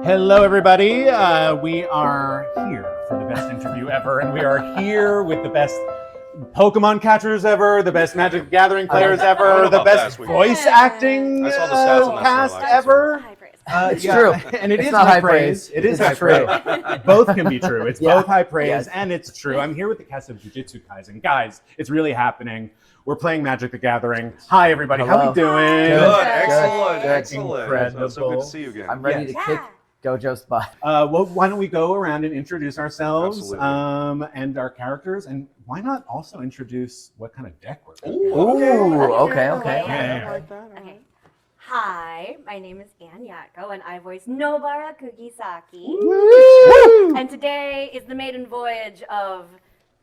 Hello, everybody. We are here for the best interview ever, and we are here with the best Pokemon catchers ever, the best Magic the Gathering players ever, the best voice acting cast ever. It's true. And it it's is not high praise. It is high true. praise. Both can be true. It's both high praise Yes. and it's true. I'm here with the cast of Jujutsu Kaisen. Guys, it's really happening. We're playing Magic the Gathering. Hi, everybody. Hello. How we doing? Good. Excellent. Excellent. Incredible. So good to see you again. I'm ready to kick Gojo's butt. Well, why don't we go around and introduce ourselves and our characters, and why not also introduce what kind of deck we're playing? Okay. Okay. Hi, my name is Yatko, and I voice Nobara Kugisaki. Woo! And today is the maiden voyage of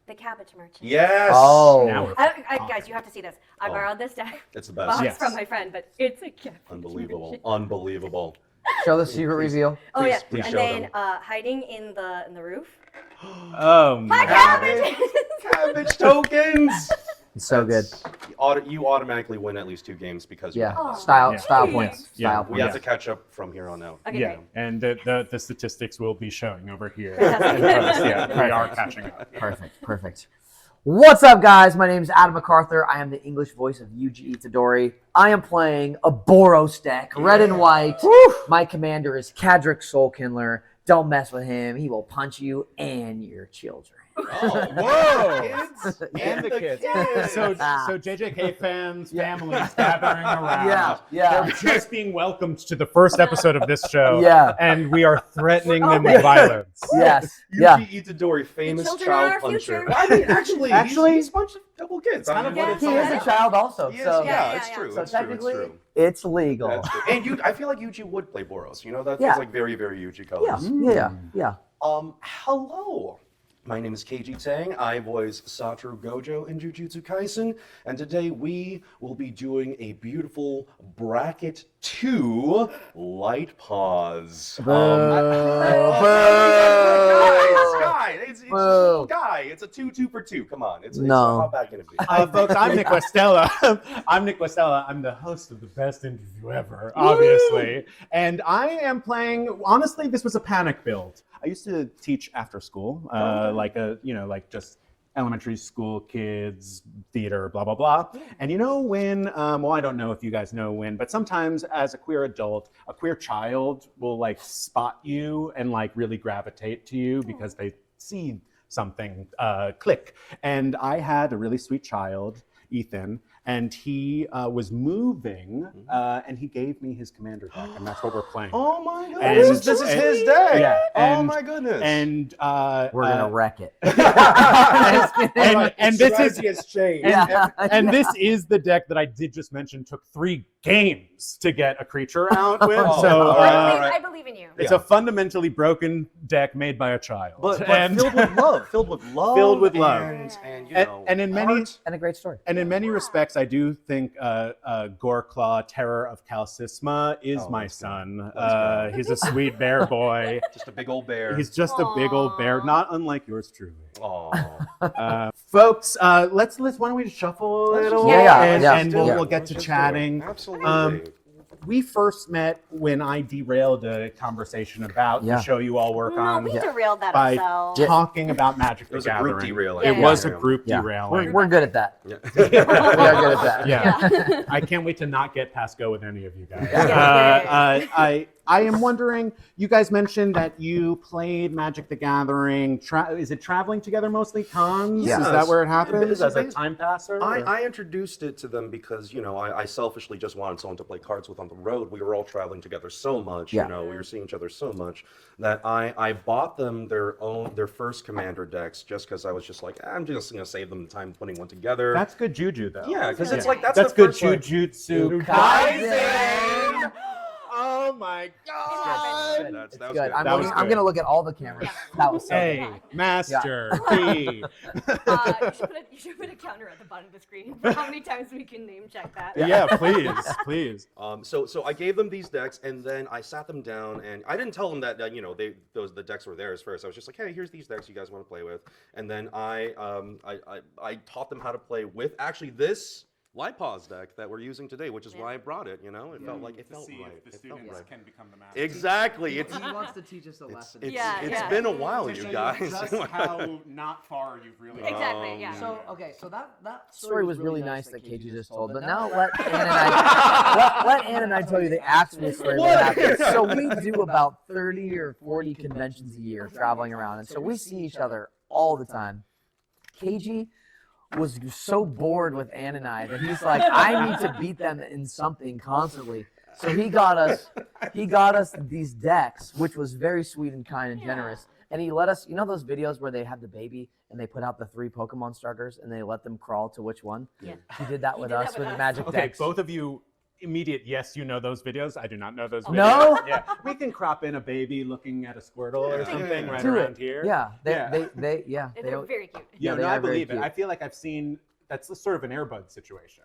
the Cabbage Merchant. Yes. Oh. Now we're Guys, you have to see this. I borrowed this deck It's the best. box Yes. from my friend, but it's a Cabbage Unbelievable. Merchant. Unbelievable. Show the secret reveal. Oh yeah, please and show then them. hiding in the roof. Oh, My my Cabbage! Cabbage tokens. It's so good. You automatically win at least 2 games because Yeah. Oh, Style thanks. points. Yeah. Style we points. have to catch up from here on out. Okay, Yeah, great. and the statistics will be showing over here. Fantastic. Yeah, we are catching up. Perfect. What's up, guys? My name is Adam McArthur. I am the English voice of Yuji Itadori. I am playing a Boros deck, red and white. My commander is Kadric Soulkindler. Don't mess with him. He will punch you and your children. Oh, Whoa! kids And the kids. kids. So JJK fans, families gathering around. Yeah. They're just being welcomed to the first episode of this show. Yeah. And we are threatening them with violence. Yes. Yeah. Yuji Itadori, famous children are child our puncher. future. Well, I mean, actually, he's a bunch of double kids. I mean, Yeah. what it's He all is a about. child also. He is, So yeah, Yeah, it's yeah, true. So It's true. It's technically, true. it's legal. That's true. And I feel like Yuji would play Boros. You know, that Yeah. feels like very, very Yuji colors. Yeah. Hello. My name is Keiji Tang. I voice Satoru Gojo in Jujutsu Kaisen, and today we will be doing a beautiful bracket 2 light pause. Guy. It's a 2 for 2. Come on. It's No. how bad can it be? Folks, I'm Nic Guastella. I'm the host of the best interview ever, obviously. And I am playing, honestly, this was a panic build. I used to teach after school, just elementary school kids, theater, blah, blah, blah. And you know when, I don't know if you guys know when, but sometimes as a queer adult, a queer child will like spot you and like really gravitate to you because they see something click. And I had a really sweet child, Ethan, and he was moving, and he gave me his commander deck, and that's what we're playing. Oh my goodness. This is his day. Yeah. Oh my goodness. And We're gonna wreck it. and this is has changed. and this is the deck that I did just mention took 3 games to get a creature out with. Oh, So all right. I believe in you. it's a fundamentally broken deck made by a child, But and filled with love. Filled with love. Filled with love. And you know, and in many heart. And a great story. and in many respects, I do think Goreclaw, Terror of Calcisma, is my that's good. son. That's He's a sweet bear boy. Just a big old bear. He's just a big old bear, Aw. not unlike yours truly. Aw. Folks, let's why don't we shuffle a little, Yeah. and we'll Let's get to just do it. chatting. Absolutely. We first met when I derailed a conversation about the show you all work No, on we derailed that by ourselves. talking about Magic It the was a Gathering. group derailing. It Yeah. was a group Yeah. derailing. We're good at that. Yeah. We are good at that. Yeah. I can't wait to not get past go with any of you guys. Yeah. I am wondering, you guys mentioned that you played Magic the Gathering. Is it traveling together mostly? Cons? Yes. Is that where it happens? So As a basi- time passer? I introduced it to them because, you know, I selfishly just wanted someone to play cards with on the road. We were all traveling together so much, Yeah. you know, we were seeing each other so much that I bought them their first commander decks just because I was just like, I'm just going to save them the time putting one together. That's good juju, though. yeah, because it's Yeah. like, that's That's the good first, like- Jujutsu Kaisen. Kaisen! Oh my god! That was Good. good. I'm That was gonna good. look at all the cameras. That was so Hey, good. Master, P. You should put a counter at the bottom of the screen for how many times we can name check that. Yeah, please. So I gave them these decks, and then I sat them down, and I didn't tell them that the decks were theirs first. I was just like, hey, here's these decks you guys want to play with, and then I taught them how to play with. Actually, this Lipos deck that we're using today, which is why I brought it. You know, it felt like it felt see right. if the It felt students right. can become the master. Exactly. It's He wants to teach us a lesson. it's been a while, To you show guys. just how not far you've really Exactly, yeah. So that story was really nice that Keiji just told. But now let Ann and let Ann and I tell you the actual story of what happened. So we do about 30 or 40 conventions a year traveling around, and so we see each other all the time. Keiji was so bored with Ann and I that he's like, I need to beat them in something constantly. So he got us these decks, which was very sweet and kind and generous. And he let us, you know those videos where they have the baby and they put out the 3 Pokemon starters and they let them crawl to which one? Yeah. He did that with us with the magic Okay, decks. both of you, immediate yes, you know those videos. I do not know those videos. No? Yeah, we can crop in a baby looking at a Squirtle or something right Do around it. here. Yeah, Yeah. They're very cute. Yeah, they no, are I very believe it. cute. I feel like I've seen, that's sort of an Airbud situation.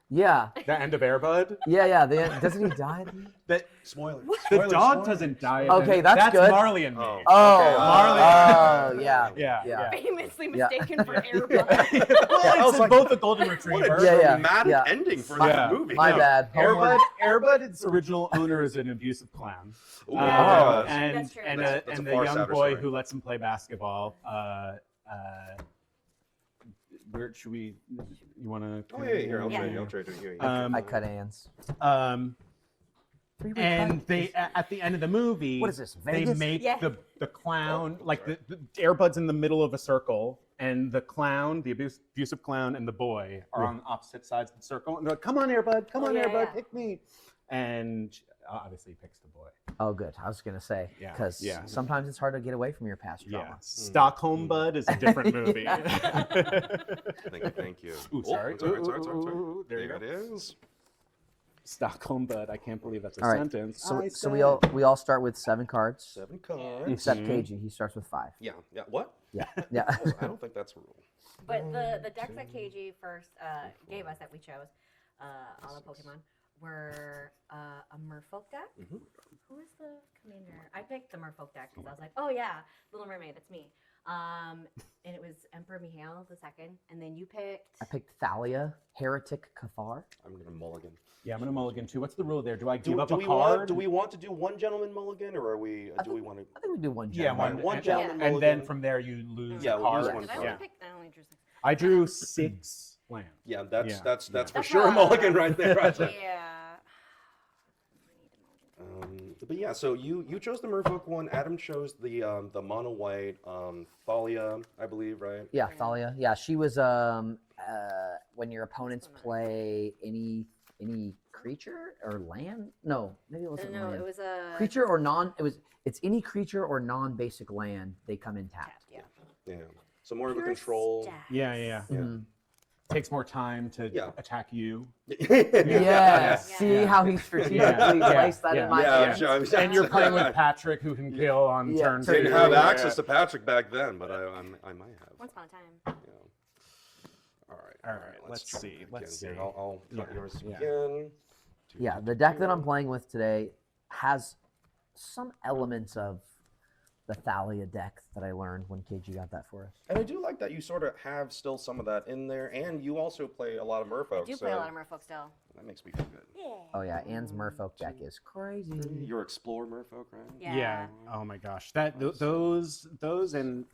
yeah, The end of Airbud. yeah. Doesn't he die? That Spoiler. the dog doesn't die. Okay, that's good. Marley and me. Oh. Oh, Marley. yeah. Yeah. Famously Yeah. mistaken for Airbud. Well, it's both a golden What retriever. a Yeah. dramatic ending for Yeah. that movie. My bad. Airbud, its original owner is an abusive clown. Ooh, Oh. And That's true. and That's a the far young sadder boy story. who lets him play basketball. Where should we? You want to? Oh yeah, here I'll Yeah. trade you. I'll trade you. Here you go. Um, I cut Ann's. And they at the end of the movie, What is this, They Vegas? make Yeah. the clown like the Airbud's in the middle of a circle, and the clown, the abusive clown, and the boy are on opposite sides of the circle. And they're like, "Come on, Airbud! Come on, yeah, Airbud! yeah. Pick me!" And obviously, he picks the boy. Oh, good. I was gonna say Yeah, because yeah. sometimes it's hard to get away from your past Yeah, trauma. Stockholm Bud is a different movie. Thank you. Ooh, sorry. Sorry. Ooh, there you There go. it is. Stockholm Bud. I can't believe that's a All right. sentence. So we all start with 7 cards, 7 cards. except Keiji. He starts with 5. Yeah. What? Yeah. I don't think that's a rule. But the decks that Keiji first gave us that we chose, all the Pokemon, were a Merfolk deck. Who is the commander? I picked the Merfolk deck because I was like, oh yeah, Little Mermaid, that's me. And it was Emperor Mihail II, and then you picked. I picked Thalia, Heretic Cathar. I'm gonna mulligan. Yeah, I'm gonna mulligan too. What's the rule there? Do I Do give up we a card? want to do one gentleman mulligan, or are we? Do we want to? I think we do one. Yeah, gentleman. one and, gentleman and mulligan. then from there you lose Yeah, a we'll card. use one Did I card. only pick? I only drew 6. I drew 6 lands. Yeah, that's Yeah. that's Yeah. for That's sure a a- mulligan right there. Right there. Yeah. But yeah, so you chose the Merfolk one. Adam chose the mono white Thalia, I believe, right? Yeah, Thalia. Yeah, she was when your opponents play any creature or land. No, maybe it wasn't No, land. it was a Creature or non. It's any creature or non-basic land. They come in tapped. Yeah. Yeah. So more of a Pure control. stack. Yeah. Mhm. Takes more time to Yeah. attack you. Yeah. See Yeah. how he strategically Yeah. placed that Yeah. in my Yeah, hand? I'm sure. I'm And you're playing with Patrick, who can kill on Yeah, turn 2. Didn't have access to Patrick back then, but I might have. Once upon a time. Yeah. All right. let's try see, again let's here. see. I'll cut Yeah, yours yeah. again. Yeah, the deck that I'm playing with today has some elements of the Thalia deck that I learned when Keiji got that for us. And I do like that you sort of have still some of that in there, and you also play a lot of Merfolk. I do play a lot of Merfolk still. That makes me feel good. Yeah. Oh yeah, Anne's Merfolk deck is crazy. Your Explore Merfolk, right? Yeah. Oh my gosh, those and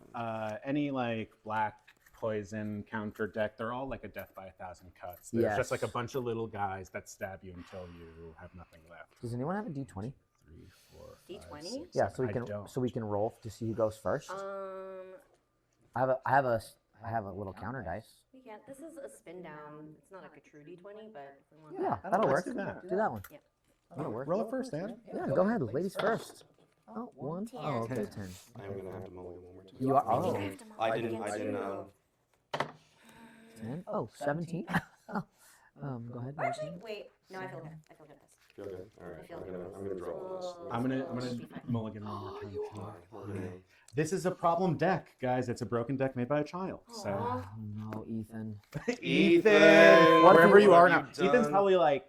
any like black poison counter deck, they're all like a death by 1,000 cuts. There's just like a Yes. bunch of little guys that stab you until you have nothing left. Does anyone have a D20? 3, 4, 5, D20? 6, Yeah, 7. so we can roll to see who goes first. I have a little counter dice. We can't. This is a spin down. It's not like a true D20, but if we want Yeah, that. that'll let's work. do that. Do that one. Yep. That'll work. Roll it first, Dan. Yeah, go ahead. Ladies first. Oh, 1. Ten. Oh, okay, 10. I'm gonna have to mulligan one more time. You are. You're Oh, gonna have to mulligan I didn't. against you. 10. Oh, 17. Go ahead. Actually, wait. No, I feel good. I feel good at this. Feel good. All right. I feel I'm gonna draw on this. I'm gonna mulligan one more time. Mulligan. This is a problem deck, guys. It's a broken deck made by a child. So Oh no, Ethan. Ethan, wherever you what are have now, you Ethan's done? probably like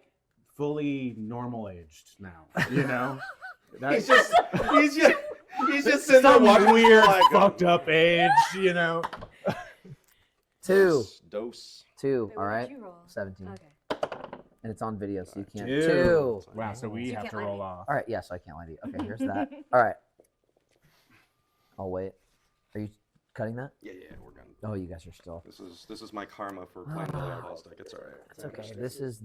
fully normal aged now. You know, He's just sitting there some watching weird like, fucked up age. You know. 2. Dose. 2. Wait, All what right. did you roll? 17. Okay. And it's on video, so you can't. 2. 2. Wow, so we You have can't to lie roll me. off. All right. Yeah, so I can't lie to you. Okay, here's that. All right. I'll wait. Are you cutting that? Yeah, we're gonna. Oh, you guys are still. This is my karma for playing the Outclassed deck. It's alright. It's okay. This is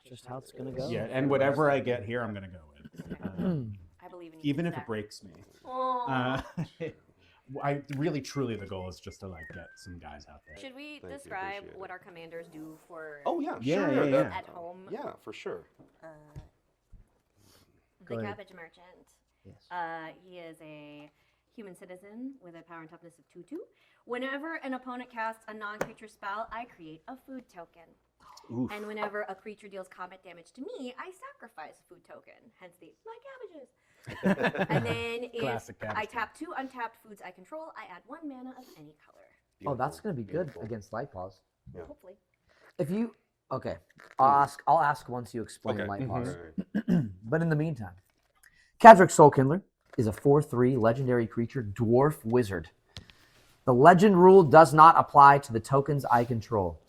just how it's gonna go. Yeah, and whatever I get here, I'm gonna go with. I believe in you. Even if Zach. it breaks me. Aw. I really, truly, the goal is just to like get some guys out there. Should we Thank you, describe appreciate what it. our commanders do for Oh yeah, Yeah, sure. yeah, yeah. at home? Yeah, for sure. Go The ahead. Cabbage merchant. Yes. He is a human citizen with a power and toughness of 2/2. Whenever an opponent casts a non-creature spell, I create a food token. Oof. And whenever a creature deals combat damage to me, I sacrifice a food token. Hence the my cabbages. And then if Classic Cabbage I game. tap 2 untapped foods I control, I add 1 mana of any color. Oh, that's gonna be good Beautiful. against light paws. Yeah. Hopefully. If you okay, I'll ask once you explain Okay. light paws. Alright. But in the meantime, Cadric Soulkindler is a 4/3 legendary creature, dwarf wizard. The legend rule does not apply to the tokens I control.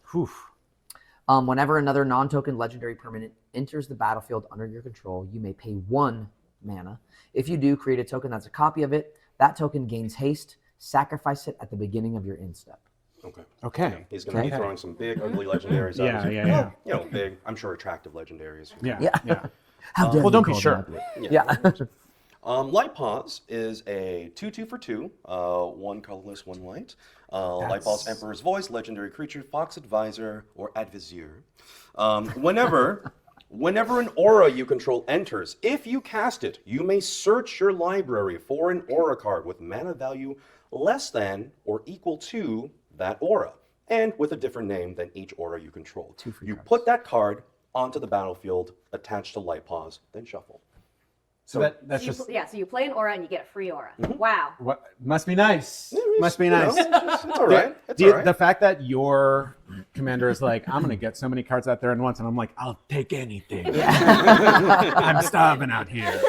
Whenever another non-token legendary permanent enters the battlefield under your control, you may pay 1 mana. If you do, create a token that's a copy of it. That token gains haste. Sacrifice it at the beginning of your end step. Okay. Okay. He's gonna be Okay. throwing some big, ugly legendaries. Yeah, obviously. yeah, yeah. You know, big. I'm sure attractive legendaries. Yeah. Yeah. Yeah. How dare well, you don't be call sure. that? Yeah. Light Paws is a 2/2 for 2, 1 colorless, 1 white. Light Paws, Emperor's Voice, legendary creature, Fox Advisor, or Advisor. Whenever an aura you control enters, if you cast it, you may search your library for an aura card with mana value less than or equal to that aura, and with a different name than each aura you control. You put that card onto the battlefield, attached to Light Paws, then shuffle. So that's just So you play an aura and you get a free aura. Mm-hmm. Wow. what must be nice. Must be nice. It's all right. It's The, all right. the fact that your commander is like, I'm gonna get so many cards out there at once, and I'm like, I'll take anything. I'm starving out here.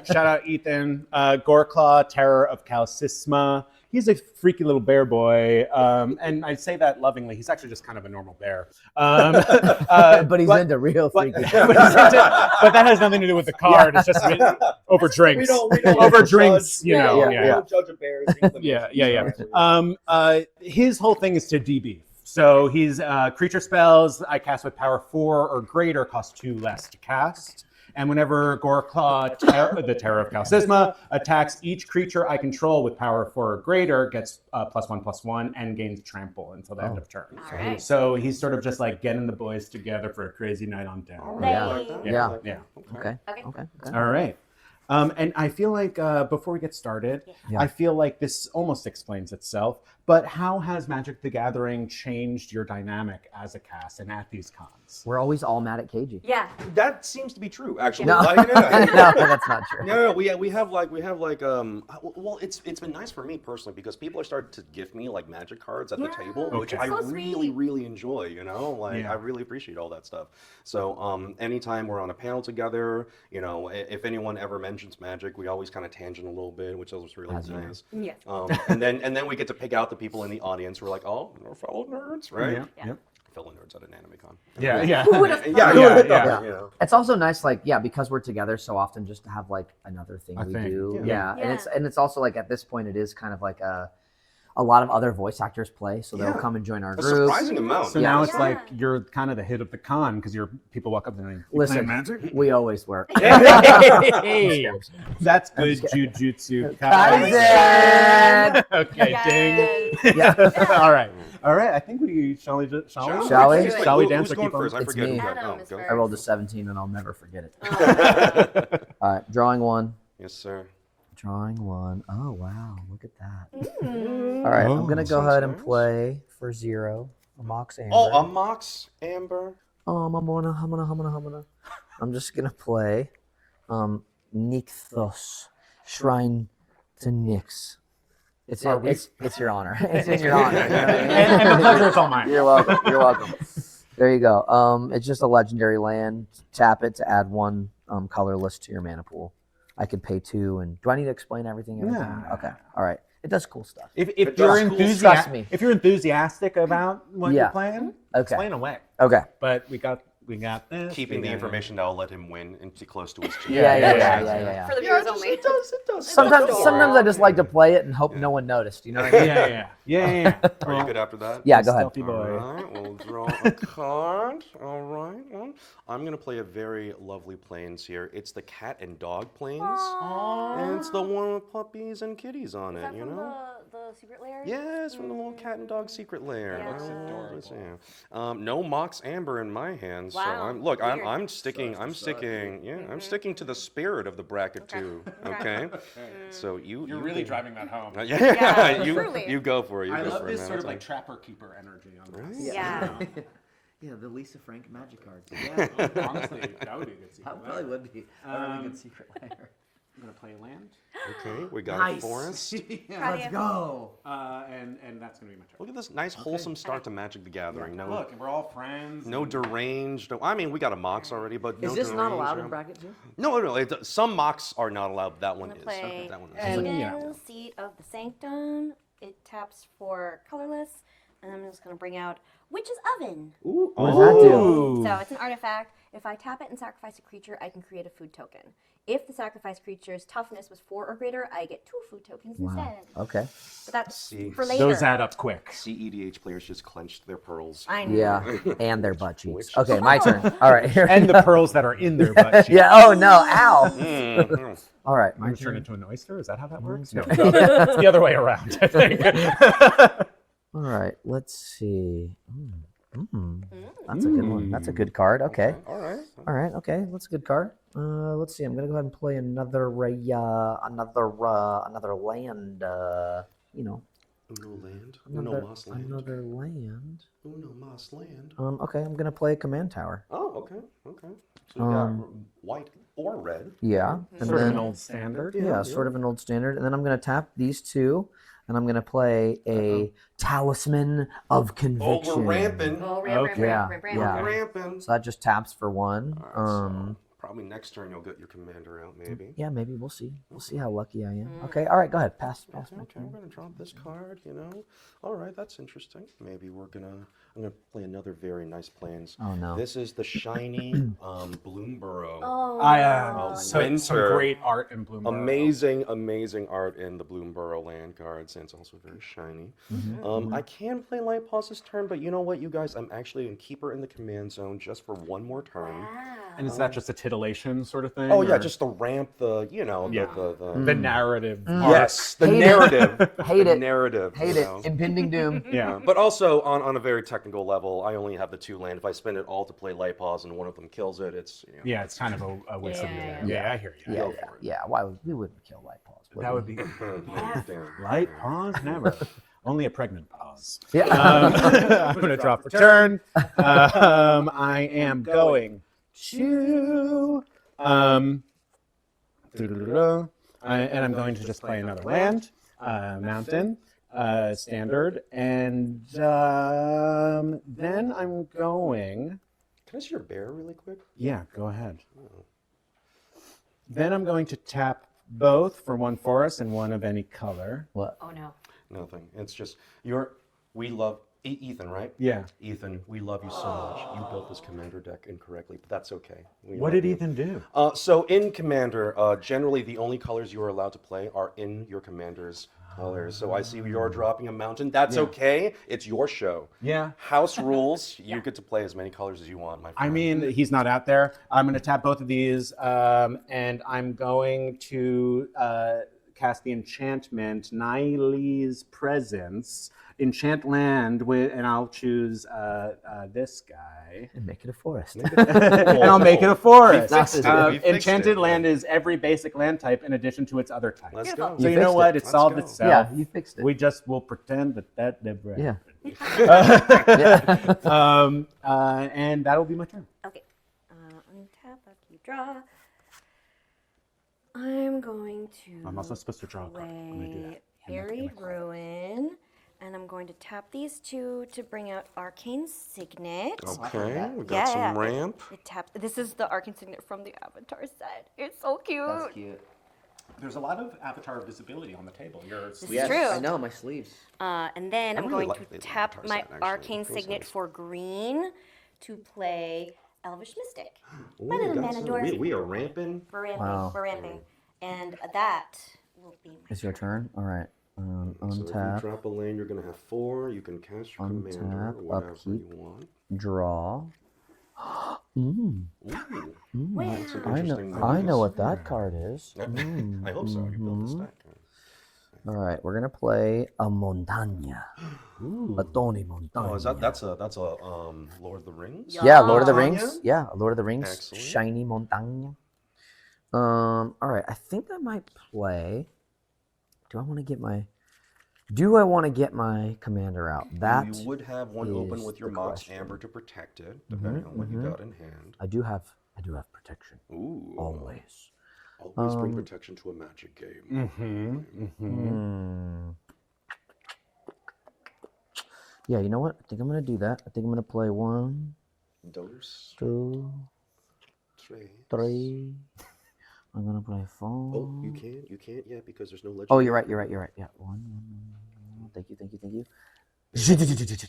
Shout out Ethan, Goreclaw, Terror of Calcisma. He's a freaky little bear boy, and I say that lovingly. He's actually just kind of a normal bear. But he's into real freaky. But that has nothing to do with the card. It's just over drinks. We don't over drinks, judge- you know. Yeah, Yeah, We don't judge a bear's inclination. His whole thing is to DB. So he's creature spells I cast with power 4 or greater cost 2 less to cast. And whenever Goreclaw, the Terror of Calcisma, attacks each creature I control with power 4 or greater, gets +1/+1 and gains trample until the end of turn. All right. So he's sort of just like getting the boys together for a crazy night on town. All right, I like that. Yeah. I like that. Yeah. Okay. Okay. Okay. All right. And I feel like before we get started, Yeah. I feel like this almost explains itself. But how has Magic the Gathering changed your dynamic as a cast and at these cons? We're always all mad at KG. Yeah. That seems to be true, actually. No, Like, no, that's not true. No, we have like well, it's been nice for me personally because people are starting to gift me like Magic cards at the Yeah. table, which Okay. I So really sweet. really enjoy. You know, like Yeah. I really appreciate all that stuff. So anytime we're on a panel together, you know, if anyone ever mentions Magic, we always kind of tangent a little bit, which is really As you nice. Yes. And then we get to pick out the people in the audience who are like, oh, we're fellow nerds, right? Yeah. Yeah. Yep. Fellow nerds at an anime con. Yeah. Yeah. Who would have Yeah, Yeah, yeah, yeah. yeah. You know. It's also nice, like, yeah, because we're together so often, just to have like another thing A we thing. do. Yeah. Yeah. And it's also like at this point, it is kind of like a lot of other voice actors play, so they'll Yeah. come and join our A groups. surprising amount. So Yeah. now it's Yeah. like you're kind of the hit of the con because people walk up and they Listen, Magic. we always were. Hey, that's good Jujutsu Kaisen. Okay, ding. Yes. Yeah. All right. I think we shall we? Shall we? Wait, Shall we who's dance or going keep on? first? I It's forget. me. who's up. Adam Oh, is go. first. I rolled a 17 and I'll never forget it. Oh. All right, drawing 1. Yes, sir. Drawing 1. Oh, wow. Look at that. Mm. All right, Oh, I'm going to go sounds ahead and nice. play for 0. A Mox Amber. Oh, a Mox Amber. I'm just going to play Nykthos, Shrine to Nyx. It's your honor. It's in your honor. You know what I mean? And the pleasure is all mine. You're welcome. You're welcome. There you go. It's just a legendary land. Tap it to add 1 colorless to your mana pool. I could pay 2. And do I need to explain everything? Nah. Okay. All right. It does cool stuff. If It you're does. Trust me. if you're enthusiastic about what Yeah. you're playing, Okay. explain away. Okay. But we got this. Keeping we the got- information that'll let him win and be close to his chest. Yeah. For the viewers only. It does. Sometimes I just like to play it and hope no one noticed. You know what I mean? Yeah. Are you good after that? Yeah, go ahead. Stealthy boy. All right, we'll draw a card. All right. Well, I'm going to play a very lovely plains here. It's the cat and dog plains. And it's the one with puppies and kitties on Is it, that you from know? the secret lair? Yes, from the little cat and dog secret lair. Yeah. Looks adorable. No Mox Amber in my hands, so Wow, I'm weird. I'm sticking to the spirit of the bracket too. Okay, so you You're really driving that home. Yeah, truly. you go for it. You I go love for this it, sort of man. like trapper keeper energy on this. Yeah. Yeah, the Lisa Frank magic cards. Honestly, that would be a good secret. That probably would be a really good secret layer. I'm gonna play a land, Okay, we got a Nice. forest. Let's go. and that's gonna be my turn. Look at this nice wholesome start to Magic the Gathering. No, Look, we're all friends. no deranged. No, I mean we got a Mox already, but no Is this not deranged, allowed no. in bracket 2? No. Some Mox are not allowed. But that one I'm is. gonna play That one is. And- Eden, yeah. Seat of the Sanctum. It taps for colorless, and I'm just gonna bring out Witch's Oven. Ooh, What does that do? So it's an artifact. If I tap it and sacrifice a creature, I can create a food token. If the sacrificed creature's toughness was 4 or greater, I get 2 food tokens instead. Okay. But that's See, for later. Those add up quick. CEDH players just clenched their pearls. I know. Yeah, and their butt cheeks. Which- Okay, my turn. All right. Here And the pearls that are in their butt cheeks. Yeah. Oh no! Ow. Mhm. All right, I'm my gonna turn turn. into an oyster. Is that how that works? No, it's the other way around. I think. All right. Let's see. That's a good one. That's a good card. Okay. All right. All right. Okay. That's a good card. Let's see. I'm gonna go ahead and play another land. You know, Uno land. Uno another, Moss land. another land. Uno Moss land. Okay. I'm gonna play a command tower. Oh, okay. So you got white or red. Yeah. And Sort of then an old standard. yeah, sort of an old standard. And then I'm gonna tap these 2, and I'm gonna play a talisman of Oh, conviction. we're ramping. Oh, ramp, Okay. ramp, ramp, ramp, Yeah. ramp. Ramping. So that just taps for 1. All right, so probably next turn you'll get your commander out, maybe. Yeah, maybe we'll see. We'll see how lucky I am. Okay. All right. Go ahead. Pass my Okay, I'm turn. gonna drop this card. All right, that's interesting. Maybe I'm gonna play another very nice plains. Oh no. This is the shiny Bloomborough. Oh, Some Winter. great art in Bloomberg. Amazing art in the Bloomborough land cards, and it's also very shiny. I can play Light Pause this turn, but you know what, you guys? I'm actually a keeper in the command zone just for one more turn. wow. And is that just a titillation sort of thing? Oh yeah, or- just the ramp, the the narrative. yes, the Hate it. narrative. Hate the it. narrative. Hate you it. know. Impending doom. Yeah. But also on a very technical level, I only have the 2 land. If I spend it all to play Light Pause and one of them kills it, it's Yeah, it's kind of a waste of Yeah. your I hear you. Yeah. Go Yeah. for it. Yeah. Why we wouldn't kill light pause? That would be Damn. light pause. Never. Only a pregnant pause. Yeah. I'm going to drop for turn. I am going to. And I'm going to just play another land, mountain, standard, and then I'm going. Can I see your bear really quick? Yeah, go ahead. Then I'm going to tap both for 1 forest and 1 of any color. What? Oh no. Nothing. It's just we love Ethan, right? Yeah. Ethan, we love you so much. You built this commander deck incorrectly, but that's okay. We What love did you. Ethan do? So in Commander, generally the only colors you are allowed to play are in your commander's colors. So I see you're dropping a mountain. That's okay. It's your show. Yeah. House rules. You get to play as many colors as you want, my friend. I mean, he's not out there. I'm going to tap both of these, and I'm going to cast the enchantment, Naile's Presence, enchant land, and I'll choose this guy. And make it a forest. And I'll make it a forest. We fixed it. We fixed Enchanted it. land is every basic land type in addition to its other types. Let's go. So you fixed know what? it. It solved Let's itself. Yeah, you fixed it. We just will pretend that never Yeah. happened. And that'll be my turn. Okay. Untap after you draw. I'm going to I'm also supposed to draw a card. I'm going to do play that. Buried Ruin, and I'm going to tap these 2 to bring out Arcane Signet. Okay, we got Yeah. some ramp. It taps. This is the Arcane Signet from the Avatar set. It's so cute. That's cute. There's a lot of avatar visibility on the table. Your sleeves. Yes, true. I know my sleeves. And then I'm really going like to the tap avatar my set, actually. arcane It feels signet nice. for green to play Elvish Mystic. Ooh, My little that's Manador. we are ramping. We're ramping. Wow. We're ramping. And that will be my It's your turn. All right. So if you Untap, drop a land, you're going to have 4. You can cast your commander, Untap, whatever upkeep. you want. draw. Ooh, Wow. that's an I know. interesting I know noise. what that card is. I hope so. You built this deck. All right, we're gonna play a montaña, a Tony montaña. Oh, is that's a Lord of the Rings? Yeah, Lord of the Montaña? Rings. Yeah, Lord of the Rings. Excellent. Shiny montaña. All right, I think I might play. Do I want to get my? Do I want to get my commander out? That You would have one open is with your the Mox question. Amber to protect it, depending on what you got in hand. I do have. I do have protection. Ooh. Always. Always bring protection to a Magic game. Yeah, you know what? I think I'm gonna do that. I think I'm gonna play 1, Dos, 2, tres. 3. I'm gonna play 4. Oh, you can't yet because there's no legend. Oh, you're right. Yeah. 1. Thank you.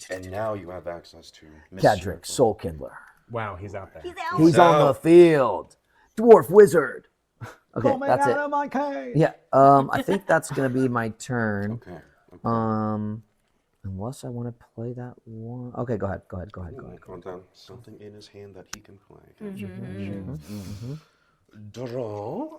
And now you have access to Cadric, Soul Kindler. Wow, he's out there. He's out. He's on the field. Dwarf Wizard. Okay, Pull me that's out it. of my cave. Yeah. I think that's gonna be my turn. Okay. Unless I want to play that one. Okay, go ahead. Count down something in his hand that he can play. Mm-hmm. Draw.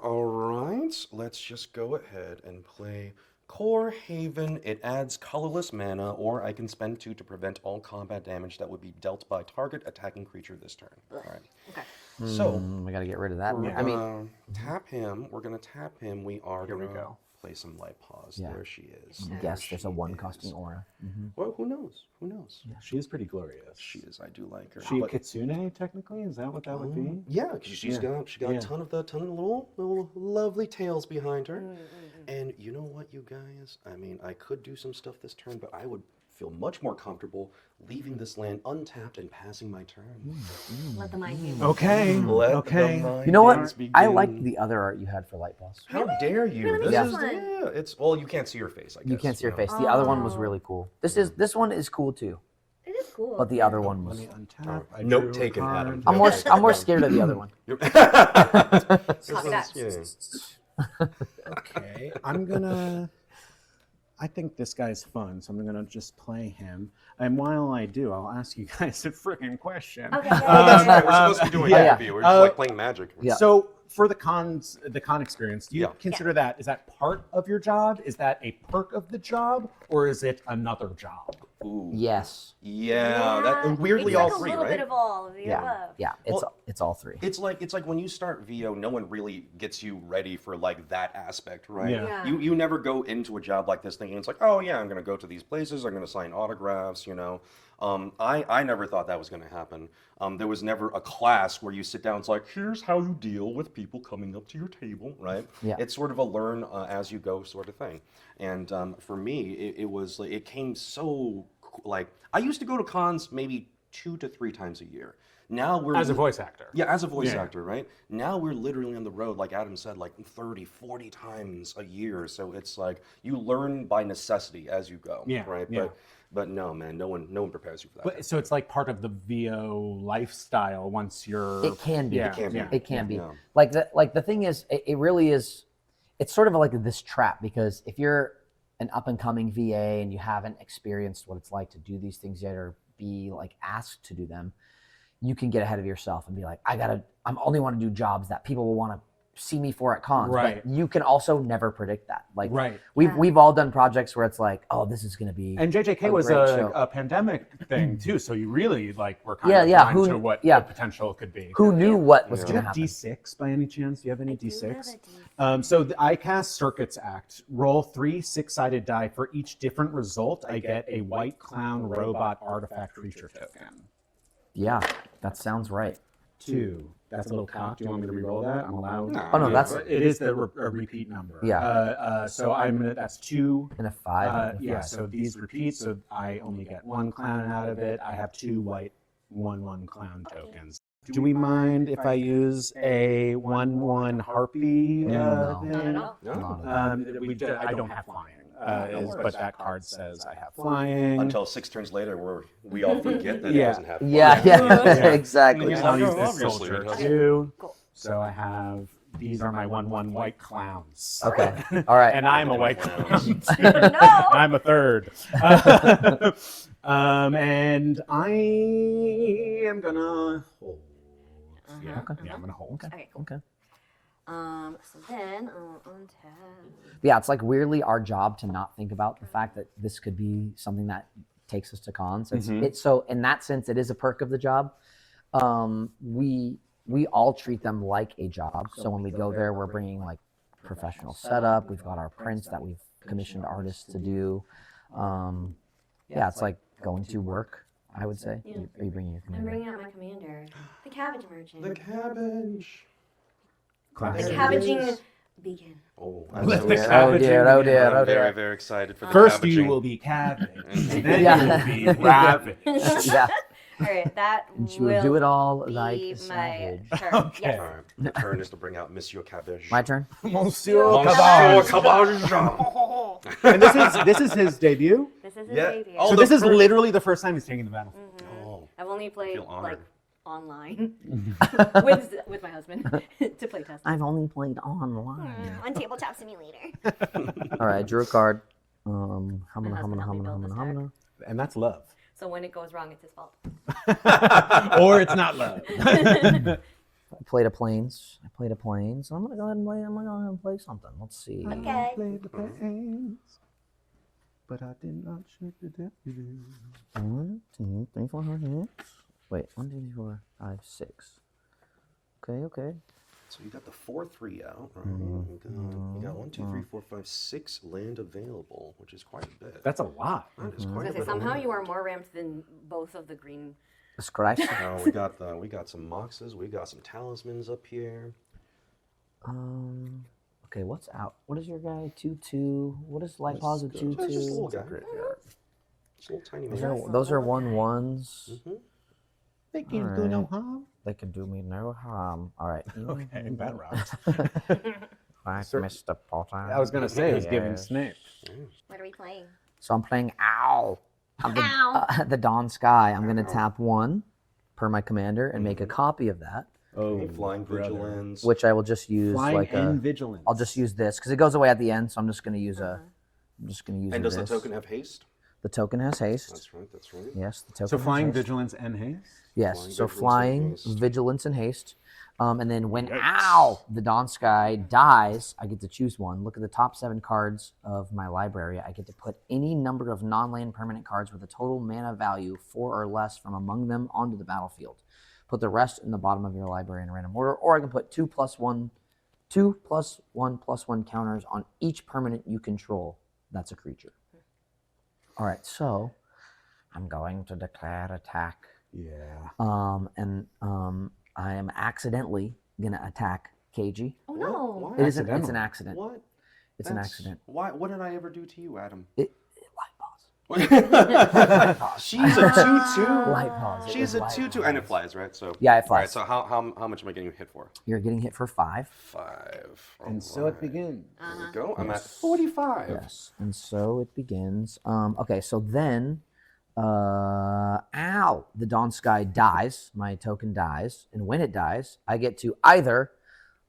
All right. Let's just go ahead and play Core Haven. It adds colorless mana, or I can spend 2 to prevent all combat damage that would be dealt by target attacking creature this turn. All right. Okay. So I gotta get rid of that. we're I mean, gonna tap him. We're gonna tap him. We are Here we gonna go. play some light pause. Yeah. There she is. yes, there's a she 1 is. costing aura. Well, who knows? Who knows? She is pretty glorious. She is. I do like her. She a But- kitsune technically? Is that what that would be? Yeah, 'cause she's got Yeah. a ton of little lovely tails behind her. And you know what, you guys? I mean, I could do some stuff this turn, but I would feel much more comfortable leaving this land untapped and passing my turn. Let the mind games. Okay. Let okay. the mind You know what? games begin. I like the other art you had for Light Boss. How dare you? Really? This Yeah. is it's well, you can't see your face. I guess You can't see your know. face. The other one was Oh. really cool. This one is cool too, It is cool. but the other one Let was. me untap. I Note drew a taken, card. Adam. I'm more scared of the other one. You're- Copy that. Yeah. Okay. I think this guy's fun, so I'm gonna just play him. And while I do, I'll ask you guys a freaking question. Okay. Oh, that's right. We're supposed to be doing yeah. that. We're just like playing Magic. Yeah. So for the con experience, do you Yeah. consider that, is that part of your job? Is that a perk of the job, or is it another job? Ooh. Yes. Yeah. That weirdly it's all like three, a little right? bit of all of the Yeah. above. Yeah. It's all 3. It's like when you start VO, no one really gets you ready for like that aspect, right? Yeah. You never go into a job like this thinking it's like, oh yeah, I'm gonna go to these places, I'm gonna sign autographs, you know. I never thought that was gonna happen. There was never a class where you sit down. It's like, here's how you deal with people coming up to your table, right? Yeah. It's sort of a learn as you go sort of thing. And for me, it was like it came so like I used to go to cons maybe 2 to 3 times a year. Now we're As a voice actor. yeah, as a voice Yeah. actor, right? Now we're literally on the road, like Adam said, like 30, 40 times a year. So it's like you learn by necessity as you go, Yeah, right? yeah. But no, man, no one prepares you for that. But, so it's like part of the VO lifestyle once you're. It can be. Yeah, It can be. yeah. It can be. Yeah. Like the thing is, it really is. It's sort of like this trap because if you're an up and coming VA and you haven't experienced what it's like to do these things yet or be like asked to do them, you can get ahead of yourself and be like, I'm only want to do jobs that people will want to see me for at cons. Right. But you can also never predict that. Like Right. we've all done projects where it's like, oh, this is going to be. And JJK a was great show. a pandemic thing too, so you really like were kind Yeah, of yeah, blind who- to what yeah. the potential could be. Who knew what was Yeah. Do going you to have happen? D6 by any chance? Do you have any I do have D6? a D6. So I cast Circuits Act. Roll 3 6-sided die. For each different result, I get a white clown robot artifact creature token. Yeah, that sounds right. 2. That's a little cock. Do you want me to re-roll that? I'm allowed. No, Oh, no, that's- It is a repeat number. Yeah. So I'm gonna. That's 2. And a 5. and a Yeah. 5. So these repeat. So I only get 1 clown out of it. I have 2 white 1/1 clown tokens. Do we mind if I use a 1/1 harpy? No. thing? Not at all. No. I don't have flying, but that card says I have flying. Until 6 turns later, where we all forget that Yeah. it doesn't have. Yeah, flying. exactly. And I'll use this Obviously, soldier it does. too. Cool. So I have, these are my 1/1 white clowns. Okay. All right. And I'm a white clown. No. I'm a third. And I am gonna hold. Yeah, Okay. yeah, I'm gonna hold. Okay, cool. Okay. So then I'll untap. Yeah, it's like weirdly our job to not think about the fact that this could be something that takes us to cons. It's so in that sense, it is a perk of the job. We all treat them like a job. So when we go there, we're bringing like professional setup. We've got our prints that we've commissioned artists to do. Yeah, it's like going to work, I would say. Yeah. Are you bringing your I'm commander? bringing out my commander, the Cabbage Merchant. The cabbage. The Classic. cabbaging begin. Oh, Let I'm the so cabbage Oh dear, oh dear, I'm oh very, dear. very excited for the First you cabbaging. will be cabbage, then Yeah. you will be rabbit. Yeah, All right, that and she will do it all like be a my savage. turn. Okay. Yes. All right, the turn is to bring out Monsieur Cabbage. My turn? Monsieur Monsieur Cabbage. Cabbage. And this is his debut. This is his Yeah. debut. Oh, So the this is first- literally the first time he's taking the battlefield. Oh, I've only played feel honored. like online with my husband to play test. I've only played online. On Tabletop Simulator. All right, drew a card. husband Humana. helped me build this And that's love. So when it goes wrong, it's his fault. Or it's not love. I played a planes. I'm gonna go ahead and play. I'm gonna go ahead and play something. Let's see. Okay. Played the planes, but I did not shoot the deputy. 1, 2, 3, 4, 5, 6. Wait, 1, 2, 3, 4, 5, 6. Okay. so you got the 4/3 out. Right? You got 1, 2, 3, 4, 5, 6 land available, which is quite a bit. That's a lot. That is I was quite a gonna say, bit. somehow you are more ramped than both of the green. Scratch. We got some moxes. We got some talismans up here. Okay, what's out? What is your guy? 2/2. What is light pause of Just a little 2/2? guy. Just a little tiny Those man. are, those are 1/1s. They can All do no right. harm. They can do me no harm. All right. Okay, that rocks. Right, Sir- Mr. Potter. I was gonna say it's giving Yes. Snape. What are we playing? So I'm playing Owl. I'm Ow. the Dawn Sky. I'm gonna tap 1 per my commander and make a copy of that, Oh, Flying vigilance. which I will just use Flying like and a. vigilance. I'll just use this because it goes away at the end. So I'm just gonna use a. I'm just gonna use And does this. the token have haste? The token has haste. That's right. That's right. Yes, the token. So has flying haste. vigilance and haste. Yes, Flying, so vigilance, and flying, haste. vigilance, and haste. And then when Yikes. the Dawn Sky dies, I get to choose one. Look at the top 7 cards of my library. I get to put any number of non-land permanent cards with a total mana value 4 or less from among them onto the battlefield. Put the rest in the bottom of your library in random order, or I can put 2+1/+1 counters on each permanent you control. That's a creature. All right, so I'm going to declare attack. Yeah. I am accidentally gonna attack Keiji. Oh What? no. Why? It's an Accidentally? accident. What? It's an accident. Why? What did I ever do to you, Adam? Light pause. She's a 2/2. Light pause. It She's was a light 2/2, and it pause. flies, right? So Yeah, it Right. flies. So how much am I getting hit for? You're getting hit for 5. 5. And so it begins. There we go. I'm at Yes. 45. Yes, and so it begins. Okay, so then, the Dawn Sky dies. My token dies, and when it dies, I get to either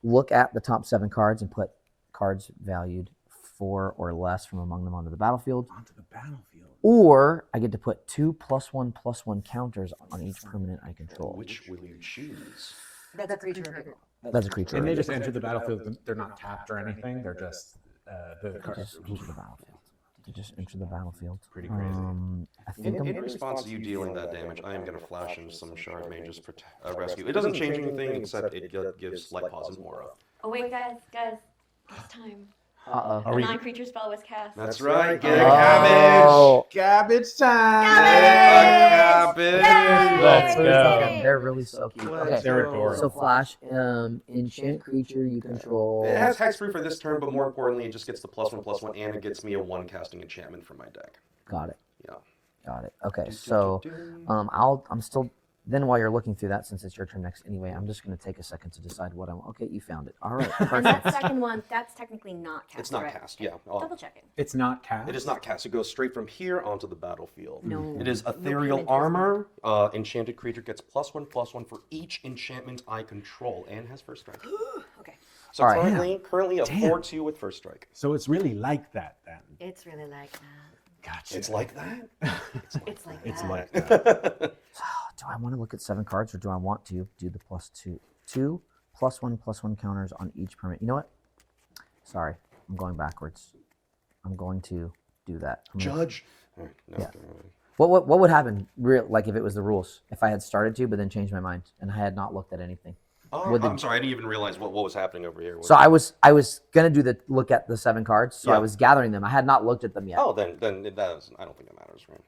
look at the top 7 cards and put cards valued 4 or less from among them onto the battlefield, Onto the battlefield. or I get to put 2+1/+1 counters on each permanent I control. Which will you choose? That's a creature. That's a creature. And they just enter the battlefield. They're not tapped or anything. They're just the They cards. just enter the battlefield. They just enter the battlefield. Pretty crazy. I think In I'm. response to you dealing that damage, I am going to flash in some Shard Mage's rescue. It doesn't change anything except it gives Light Pause and Aura. Oh wait, guys, it's time. Uh-oh. Are A we? non-creature spell was cast. That's right. Get a Oh. cabbage. Cabbage time. Cabbage. Let's go. They're really so cute. Okay, They're adorable. so Flash, enchant creature you control. It has hexproof for this turn, but more importantly, it just gets the +1/+1, and it gets me a 1 casting enchantment for my deck. Got it. Yeah. Got it. Okay, so I'm still then while you're looking through that, since it's your turn next anyway, I'm just going to take a second to decide what I want. Okay, you found it. All right, And that perfect. second one, that's technically not cast. It's not right? cast, yeah. Double checking. It's not cast. It is not cast. It goes straight from here onto the battlefield. No. It is No ethereal damage armor. Enchanted creature gets +1/+1 for each enchantment I control and has first strike. Okay. So All right. currently a Damn. 4/2 with first strike. So it's really like that then. It's really like that. Gotcha. It's like that. It's like It's that. like that. Do I want to look at 7 cards or do I want to do the +2? 2 +1/+1 counters on each permanent. You know what? Sorry, I'm going backwards. I'm going to do that. I'm gonna- Judge. All right, no, Yeah. What would happen, like if it was the rules? If I had started to, but then changed my mind and I had not looked at anything. Would the- I'm sorry, I didn't even realize what was happening over here. So I was gonna do the look at the 7 cards. So I Yeah. was gathering them. I had not looked at them yet. Oh, then it does. I don't think it matters, right?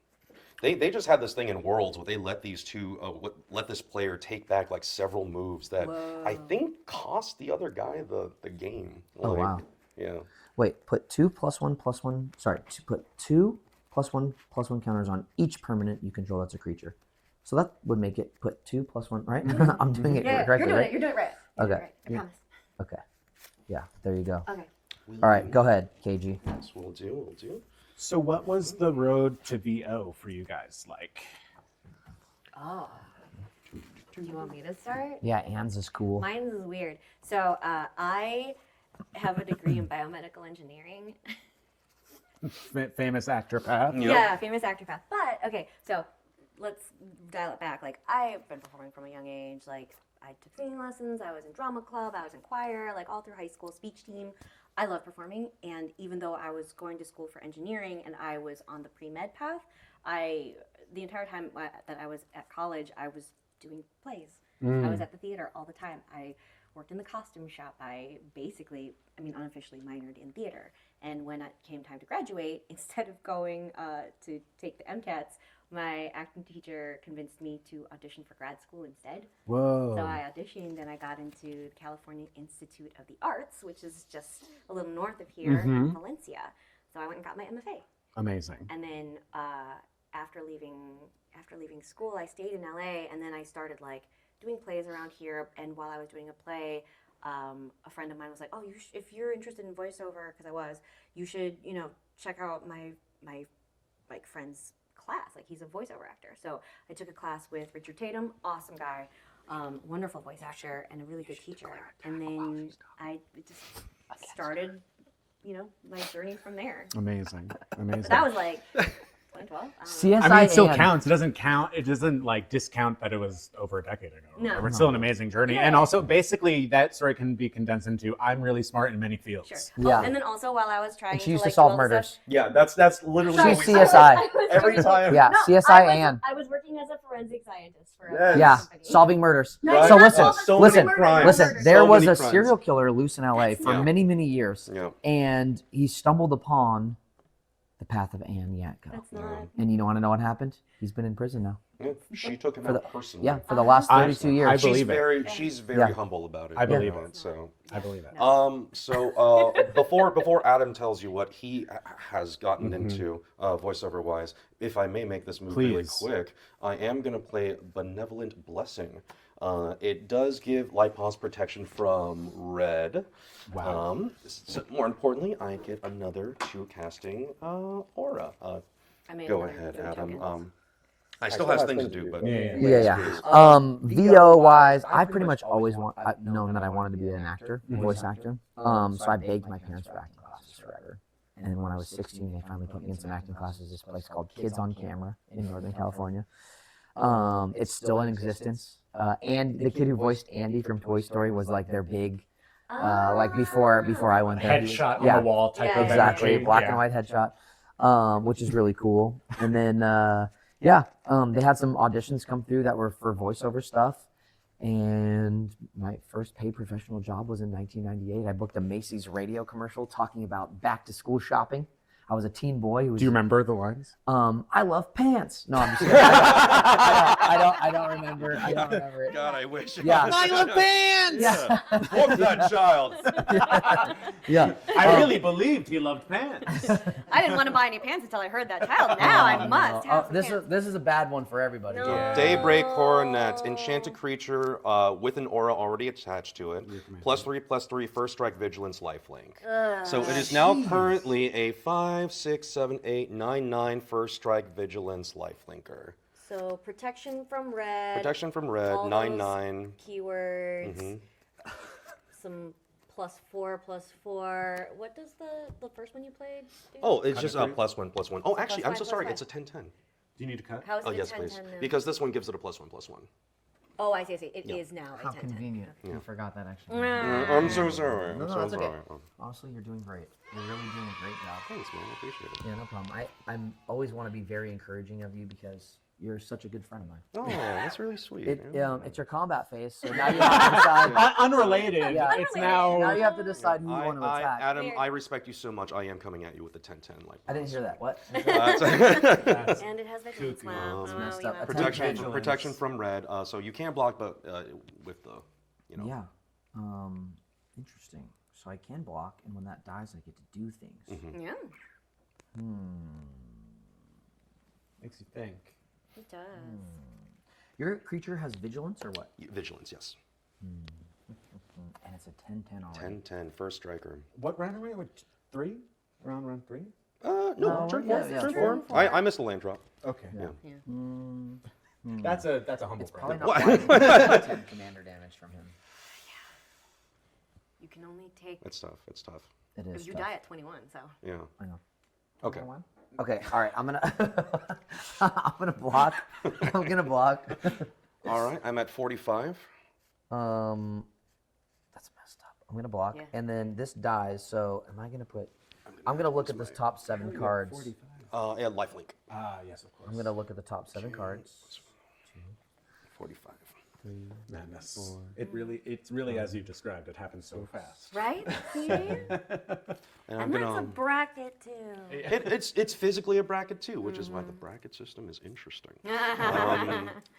They just had this thing in Worlds where they let these two let this player take back like several moves that I think cost the other guy the game. Oh, Like, wow. Yeah. Wait, put 2 +1/+1. Sorry, put 2 +1/+1 counters on each permanent you control that's a creature. So that would make it put 2 +1, right? I'm doing it Yeah, correctly, you're doing right? it. You're doing it right. You're doing it Okay. right. I promise. Okay. Yeah, there you go. Okay. All right, go ahead, KG. Yes, we'll do. So what was the road to VO for you guys like? Oh. Do you want me to start? Yeah, Anne's is cool. Mine is weird. So I have a degree in biomedical engineering. Famous actor path. Yep. Yeah, famous actor path. But okay, so let's dial it back. Like I've been performing from a young age. Like I took singing lessons. I was in drama club. I was in choir. Like all through high school, speech team. I love performing. And even though I was going to school for engineering and I was on the pre-med path, the entire time that I was at college, I was doing plays. I was at the theater all the time. I worked in the costume shop. I unofficially minored in theater. And when it came time to graduate, instead of going to take the MCATs, my acting teacher convinced me to audition for grad school instead. Whoa. So I auditioned and I got into the California Institute of the Arts, which is just a little north of here in Valencia. So I went and got my MFA. Amazing. And then after leaving school, I stayed in LA, and then I started like doing plays around here. And while I was doing a play, a friend of mine was like, "Oh, if you're interested in voiceover, because I was, you should, check out my like friend's class. Like he's a voiceover actor." So I took a class with Richard Tatum, awesome guy, wonderful voice actor, and a really good teacher. And then I just started, my journey from there. Amazing. But that was like 2012. CSI I mean, it still Anne. counts. It doesn't count. It doesn't like discount that it was over a decade ago. No. It's still an amazing journey. And also, basically, that story can be condensed into I'm really smart in many fields. Sure. Yeah. And then also while I was trying And she used to to like solve do all the murders. stuff- Yeah, that's literally Sorry, what She's we CSI. I was every working- time. Yeah, No, CSI I was, Anne. I was working as a forensic scientist for a Yes. Yeah, company. solving murders. No, Right. So not listen, all the so listen, many murders, crimes. listen. murders. There So was many a crimes. serial killer loose in LA for Yeah. many, many years, Yeah. and he stumbled upon the path of Anne Yatko. That's not. And you want to know what happened? He's been in prison now. Yeah, she took him For the- out personally. Yeah, for the last I- 32 I years. believe it. She's very Yeah. humble about it. I believe it. it. So, I believe it. so before Adam tells you what he has gotten Mm-hmm. into voiceover wise, if I may make this move really Please. quick, I am gonna play Benevolent Blessing. It does give Lipos protection from red. Wow. So more importantly, I get another 2 casting aura. I made Go another ahead, good Adam. tokens. I still have things to do, but Yeah. Yeah. VO wise, I pretty much always known that I wanted to be an actor, voice actor. So I begged my parents for acting classes forever. And then when I was 16, they finally put me in some acting classes. This place called Kids on Camera in Northern California. It's still in existence. And the kid who voiced Andy from Toy Story was like their big, like before I went there. Headshot on Yeah. the wall type Yeah, of Exactly, energy. black Yeah. and white headshot, which is really cool. And then, they had some auditions come through that were for voiceover stuff. And my first paid professional job was in 1998. I booked a Macy's radio commercial talking about back to school shopping. I was a teen boy who was. Do you remember the lines? I love pants. No, I'm just kidding. I don't remember. I don't remember it. God, I wish. Yeah. I love pants. Yeah. Whoop that child. Yeah. I really believed he loved pants. I didn't want to buy any pants until I heard that child. Now I must have some pants. This is a bad one for everybody. No. Yeah. Daybreak Coronet, enchanted creature with an aura already attached to it. +3/+3, first strike, vigilance, lifelink. So it is now currently a 5, 6, 7, 8, 9, 9 first strike, vigilance, lifelinker. So protection from red. Protection from red, all 9, those 9. Keywords. Some +4/+4. What does the first one you played do? Oh, it's Cut just it a through? +1/+1. Oh, actually, I'm +5, so sorry. +5. It's a 10/10. Do you need to cut? How is Oh, it yes, 10, please. 10 now? Because this one gives it a +1/+1. Oh, I see. It is now How a 10, convenient. Yeah. I forgot that actually. I'm so sorry. I'm No, so that's okay. sorry. Oh, Honestly, you're doing great. You're really doing a great job. thanks, man. I appreciate it. Yeah, no problem. I'm always want to be very encouraging of you because you're such a good friend of mine. Oh, that's really sweet. It's your combat phase, so now you have to decide. Unrelated. Yeah. It's Now now. you have to decide who you want to attack. Adam, I respect you so much. I am coming at you with the 10/10. Like I didn't hear that. What? That's- And it has vigilance. Kooky. Wow. It's Wow, messed you up. have protection, Vigilance. protection from red. So you can block, but with the, you know. Yeah. Interesting. So I can block, and when that dies, I get to do things. Yeah, Makes you think. it does. Your creature has vigilance or what? Vigilance, yes. And it's a 10/10 already. 10/10, first striker. What round are we? What, 3? Round 3? No, turn yeah, four. yeah, Turn turn four. I missed a land drop. Okay. Yeah. That's a humble It's probably brag. not wise to 10 commander damage from him. You can only take. It's tough. It's tough. It is. You tough. die at 21, so. Yeah. I know. Okay. Okay. All right. I'm gonna. I'm gonna block. I'm gonna block. All right. I'm at 45. That's messed up. I'm gonna block, Yeah. and then this dies. So am I gonna put? I'm gonna look at this top 7 cards. Yeah, lifelink. Ah, yes, of course. I'm gonna look at the top 7 cards. 45. Madness. It's really as you described. It happens so fast. Right? See? And And that's a bracket, too. It's physically a bracket too, which is why the bracket system is interesting.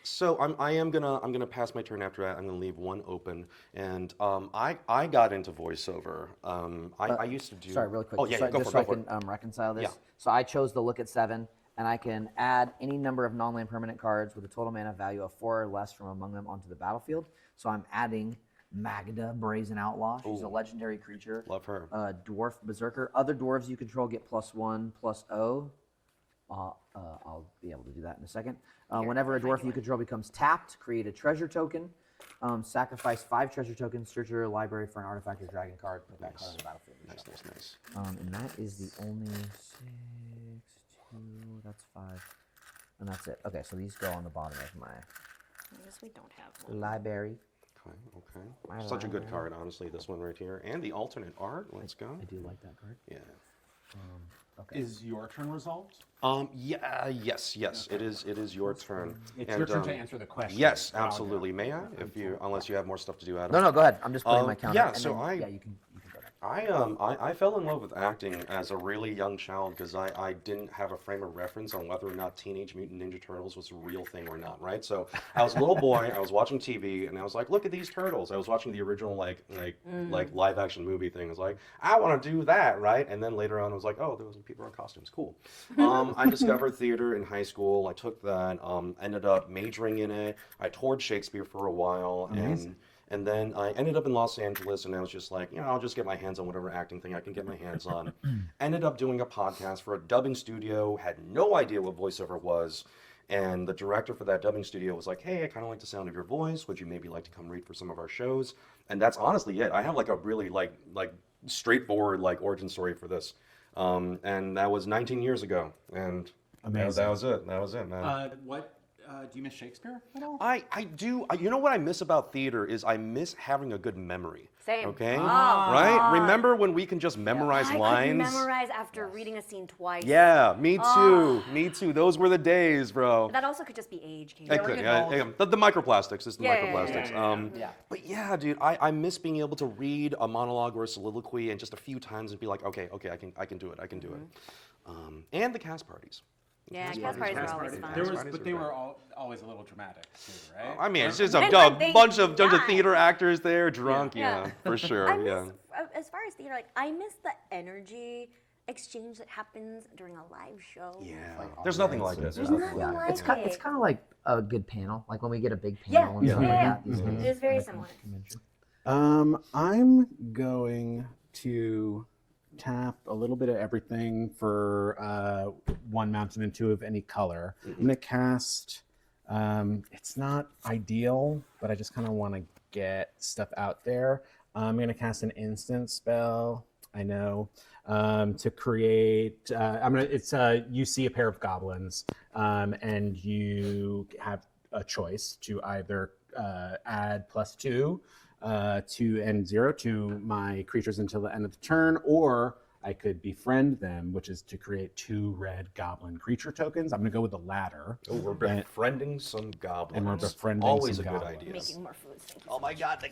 So I am gonna pass my turn after that. I'm gonna leave one open, and I got into voiceover. I used to do. Sorry, really quick. Oh yeah, just go just for so it. I can reconcile this. Yeah. So I chose the look at 7, and I can add any number of non-land permanent cards with a total mana value of 4 or less from among them onto the battlefield. So I'm adding Magda, Brazen Outlaw. She's a legendary creature. Love her. Dwarf Berserker. Other dwarves you control get +1/+0. I'll be able to do that in a second. Whenever a dwarf you control becomes tapped, create a treasure token. Sacrifice 5 treasure tokens, search your library for an artifact or dragon card, put that card on the battlefield. Nice. And that is the only 6, 2, that's 5. And that's it. Okay, so these go on the bottom of my I guess we don't have one. library. Okay. Such a good card, honestly. This one right here, and the alternate art. Let's go. I do like that card. Yeah. Okay. Is your turn resolved? Yeah. Yes. It is your turn. It's And, your turn to answer the question. Yes, I'll go. absolutely. May I? Unless you have more stuff to do, Adam. No, go ahead. I'm just putting my counter. yeah, and so then, yeah, you can go ahead. I fell in love with acting as a really young child because I didn't have a frame of reference on whether or not Teenage Mutant Ninja Turtles was a real thing or not, right? So I was a little boy, I was watching TV, and I was like, look at these turtles. I was watching the original like live action movie thing. I was like, I want to do that, right? And then later on, I was like, oh, those people are in costumes, cool. I discovered theater in high school. I took that, ended up majoring in it. I toured Shakespeare for a while, and then I ended up in Los Angeles, and I was just like, I'll just get my hands on whatever acting thing I can get my hands on. Ended up doing a podcast for a dubbing studio, had no idea what voiceover was, and the director for that dubbing studio was like, hey, I kind of like the sound of your voice. Would you maybe like to come read for some of our shows? And that's honestly it. I have like a really like straightforward like origin story for this. And that was 19 years ago, and Amazing. that was it, man. Do you miss Shakespeare at all? I do. You know what I miss about theater is I miss having a good memory. Same. Okay? Oh, Right? God. Remember when we can just memorize I lines? could memorize after reading a scene twice. Yeah, me too. Me too. Those were the days, bro. That also could just be age, Katie. I could. The microplastics. It's the Yeah, microplastics. Yeah. But yeah, dude, I miss being able to read a monologue or a soliloquy and just a few times and be like, okay, I can do it. I can do it. And the cast parties. Yeah, cast parties are always fun. But they were always a little dramatic too, right? I mean, it's just a And, bunch of yeah. theater actors there, drunk, Yeah. yeah, for sure, I yeah. miss, as far as theater, like I miss the energy exchange that happens during a live show. Yeah, there's nothing like this. There's nothing Yeah, like it's it. kind of like a good panel, like when we get a big Yeah, panel and yeah, stuff like yeah. that. These days. It is very At a similar. convention. I'm going to tap a little bit of everything for 1 mountain and 2 of any color. I'm going to cast, it's not ideal, but I just kind of want to get stuff out there. I'm going to cast an instant spell, I know, to create, you see a pair of goblins, and you have a choice to either add +2 to end 0 to my creatures until the end of the turn, or I could befriend them, which is to create 2 red goblin creature tokens. I'm going to go with the latter. Oh, we're befriending some goblins. And we're befriending Always some a good goblins. idea. Making more food. Thank you. Oh my god.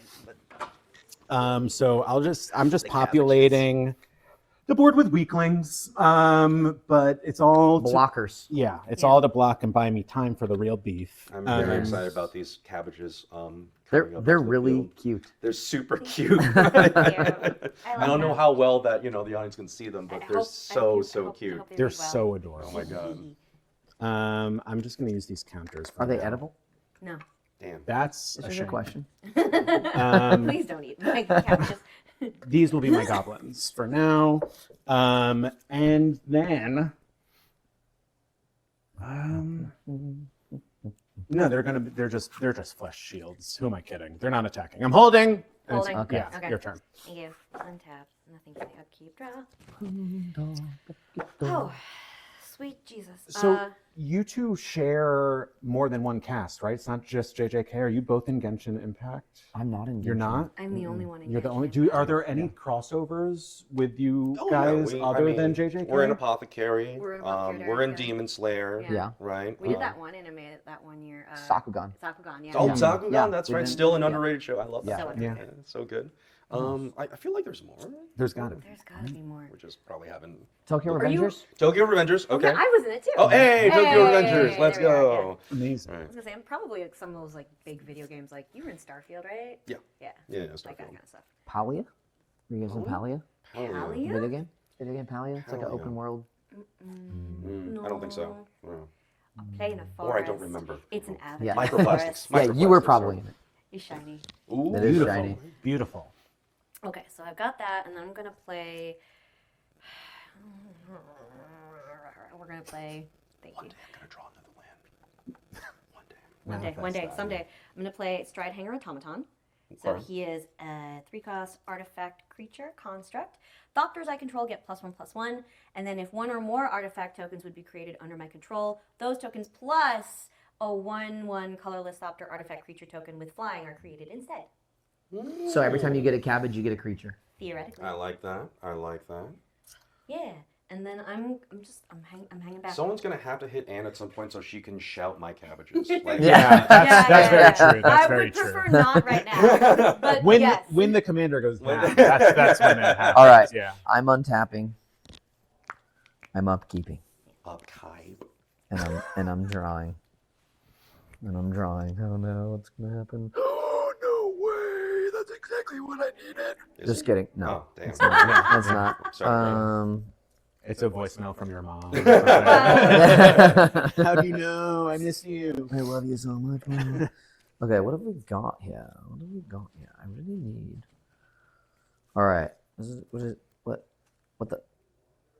So I'm just populating the board with weaklings, but it's all Blockers. it's all to block and buy me time for the real beef. I'm very excited about these cabbages. They're coming up into the really field. cute. They're super cute. I don't know how well that the audience can see them, but they're so cute. They're so adorable. Oh my god. I'm just going to use these counters. For Are they now. edible? No. Damn. That's This a is a shame. question. Please don't eat my cabbages. These will be my goblins for now, and then, no, they're just flesh shields. Who am I kidding? They're not attacking. I'm holding. And it's- Holding. Okay. Yeah, Okay. your turn. Thank you. Untap. Nothing for the upkeep. Draw. Oh, sweet Jesus. So you two share more than one cast, right? It's not just JJK. Are you both in Genshin Impact? I'm not in. You're Genshin. not. I'm the only one in You're the only. Genshin. Are there any crossovers with you Oh, yeah, guys other than JJK? We're in Apothecary. We're in Apothecary, We're in yeah. Demon Slayer. Yeah. Yeah. Right. We did that one anime that 1 year. Sakugan. Sakugan, yeah. Oh, Yeah. Sakugan. Yeah. That's We right. didn't- Still an yeah. underrated show. I love that. So Yeah. It's so good. I feel like there's more, There's got to be. There's gotta be more. which is probably haven't. Tokyo Are you- Revengers. Tokyo Revengers. Oh, Okay. yeah, I was in it too. Oh, hey, Tokyo Hey, Revengers. Let's there we are, go. Amazing. All I right. was gonna say, I'm probably like some of those like big video games. Like you were in Starfield, right? Yeah. Yeah. Yeah, Like that Starfield. kind of stuff. Palia. Were you guys in Palia? Oh, yeah. Palia? Video game. Video game Palia. It's like an Palia. open world. I don't think so. No. No. Play in a forest. Or I don't remember. It's an avatar. Yeah. Microplastics. Yeah, you were Microplastics, probably sorry. in it. He's shiny. Ooh, It is Beautiful. shiny. Beautiful. Okay, so I've got that, and then I'm gonna play. We're gonna play. Thank One you. day I'm gonna draw another land. One day, someday. I'm gonna play Stride Hanger Automaton. So Okay. he is a 3-cost artifact creature construct. Thopters I control get +1/+1, and then if one or more artifact tokens would be created under my control, those tokens plus a 1/1 colorless Thopter artifact creature token with flying are created instead. So every time you get a cabbage, you get a creature. Theoretically, I like that. I like that. yeah. And then I'm hanging back. Someone's gonna have to hit Anne at some point so she can shout my cabbages. Like, Yeah, that's very true. That's I very would true. prefer not right now, but When yes. when the commander goes When down, the- that's when it happens. All right. Yeah. I'm untapping. I'm upkeeping, Upkeep. and I'm drawing. And I'm drawing. Oh no, what's gonna happen? Oh no way! That's exactly what I needed. Just kidding. No, Oh damn. it's not. That's not. Sorry. It's a voicemail from your mom. I How do you know? I miss you. love you so much, Mom. Okay, what have we got here? What have we got here? I really need. All right. What the?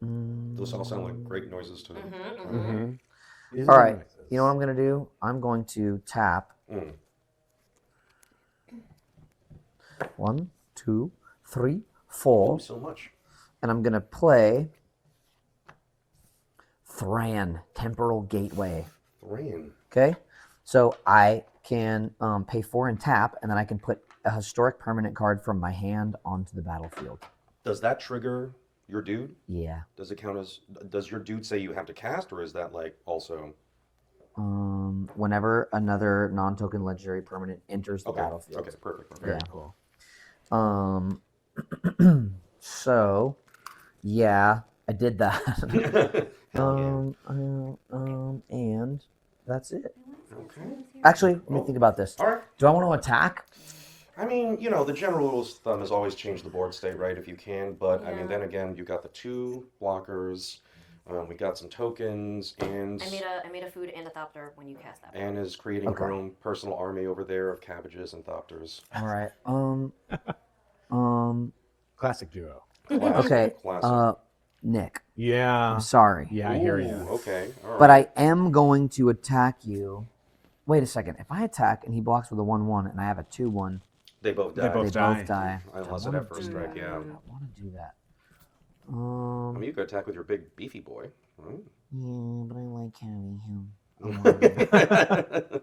Those all sound like great noises to me. Mm-hmm. All right. You know what I'm gonna do? I'm going to tap. Mm. 1, 2, 3, Oh, 4, so much. and I'm gonna play Thran, Temporal Gateway. Rain. Okay, so I can pay 4 and tap, and then I can put a historic permanent card from my hand onto the battlefield. Does that trigger your dude? Yeah. Does it count as? Does your dude say you have to cast, or is that like also? Whenever another non-token legendary permanent enters the Okay. battlefield. Okay. Perfect. Very Yeah. cool. So, yeah, I did that. Hell And that's it. Okay. Actually, let me think about this. All right. Do I want to attack? I mean, you know, the general rule of thumb is always change the board state, right, if you can. But I mean, Yeah. then again, you got the 2 blockers. We got some tokens, and I made a food and a thopter when you cast that. Anne is creating her Okay. own personal army over there of cabbages and thopters. All right. Classic duo. Okay. Classic. Nick, Yeah. I'm sorry. Yeah, I hear Ooh, you. Okay. All right. But I am going to attack you. Wait a second. If I attack and he blocks with a 1/1 and I have a 2/1, They both They die. both they die. both die. Unless I it at wanna first do strike, that. yeah. I want to do that. I mean, you could attack with your big beefy boy. Right? Yeah, but I like having him. I wanna-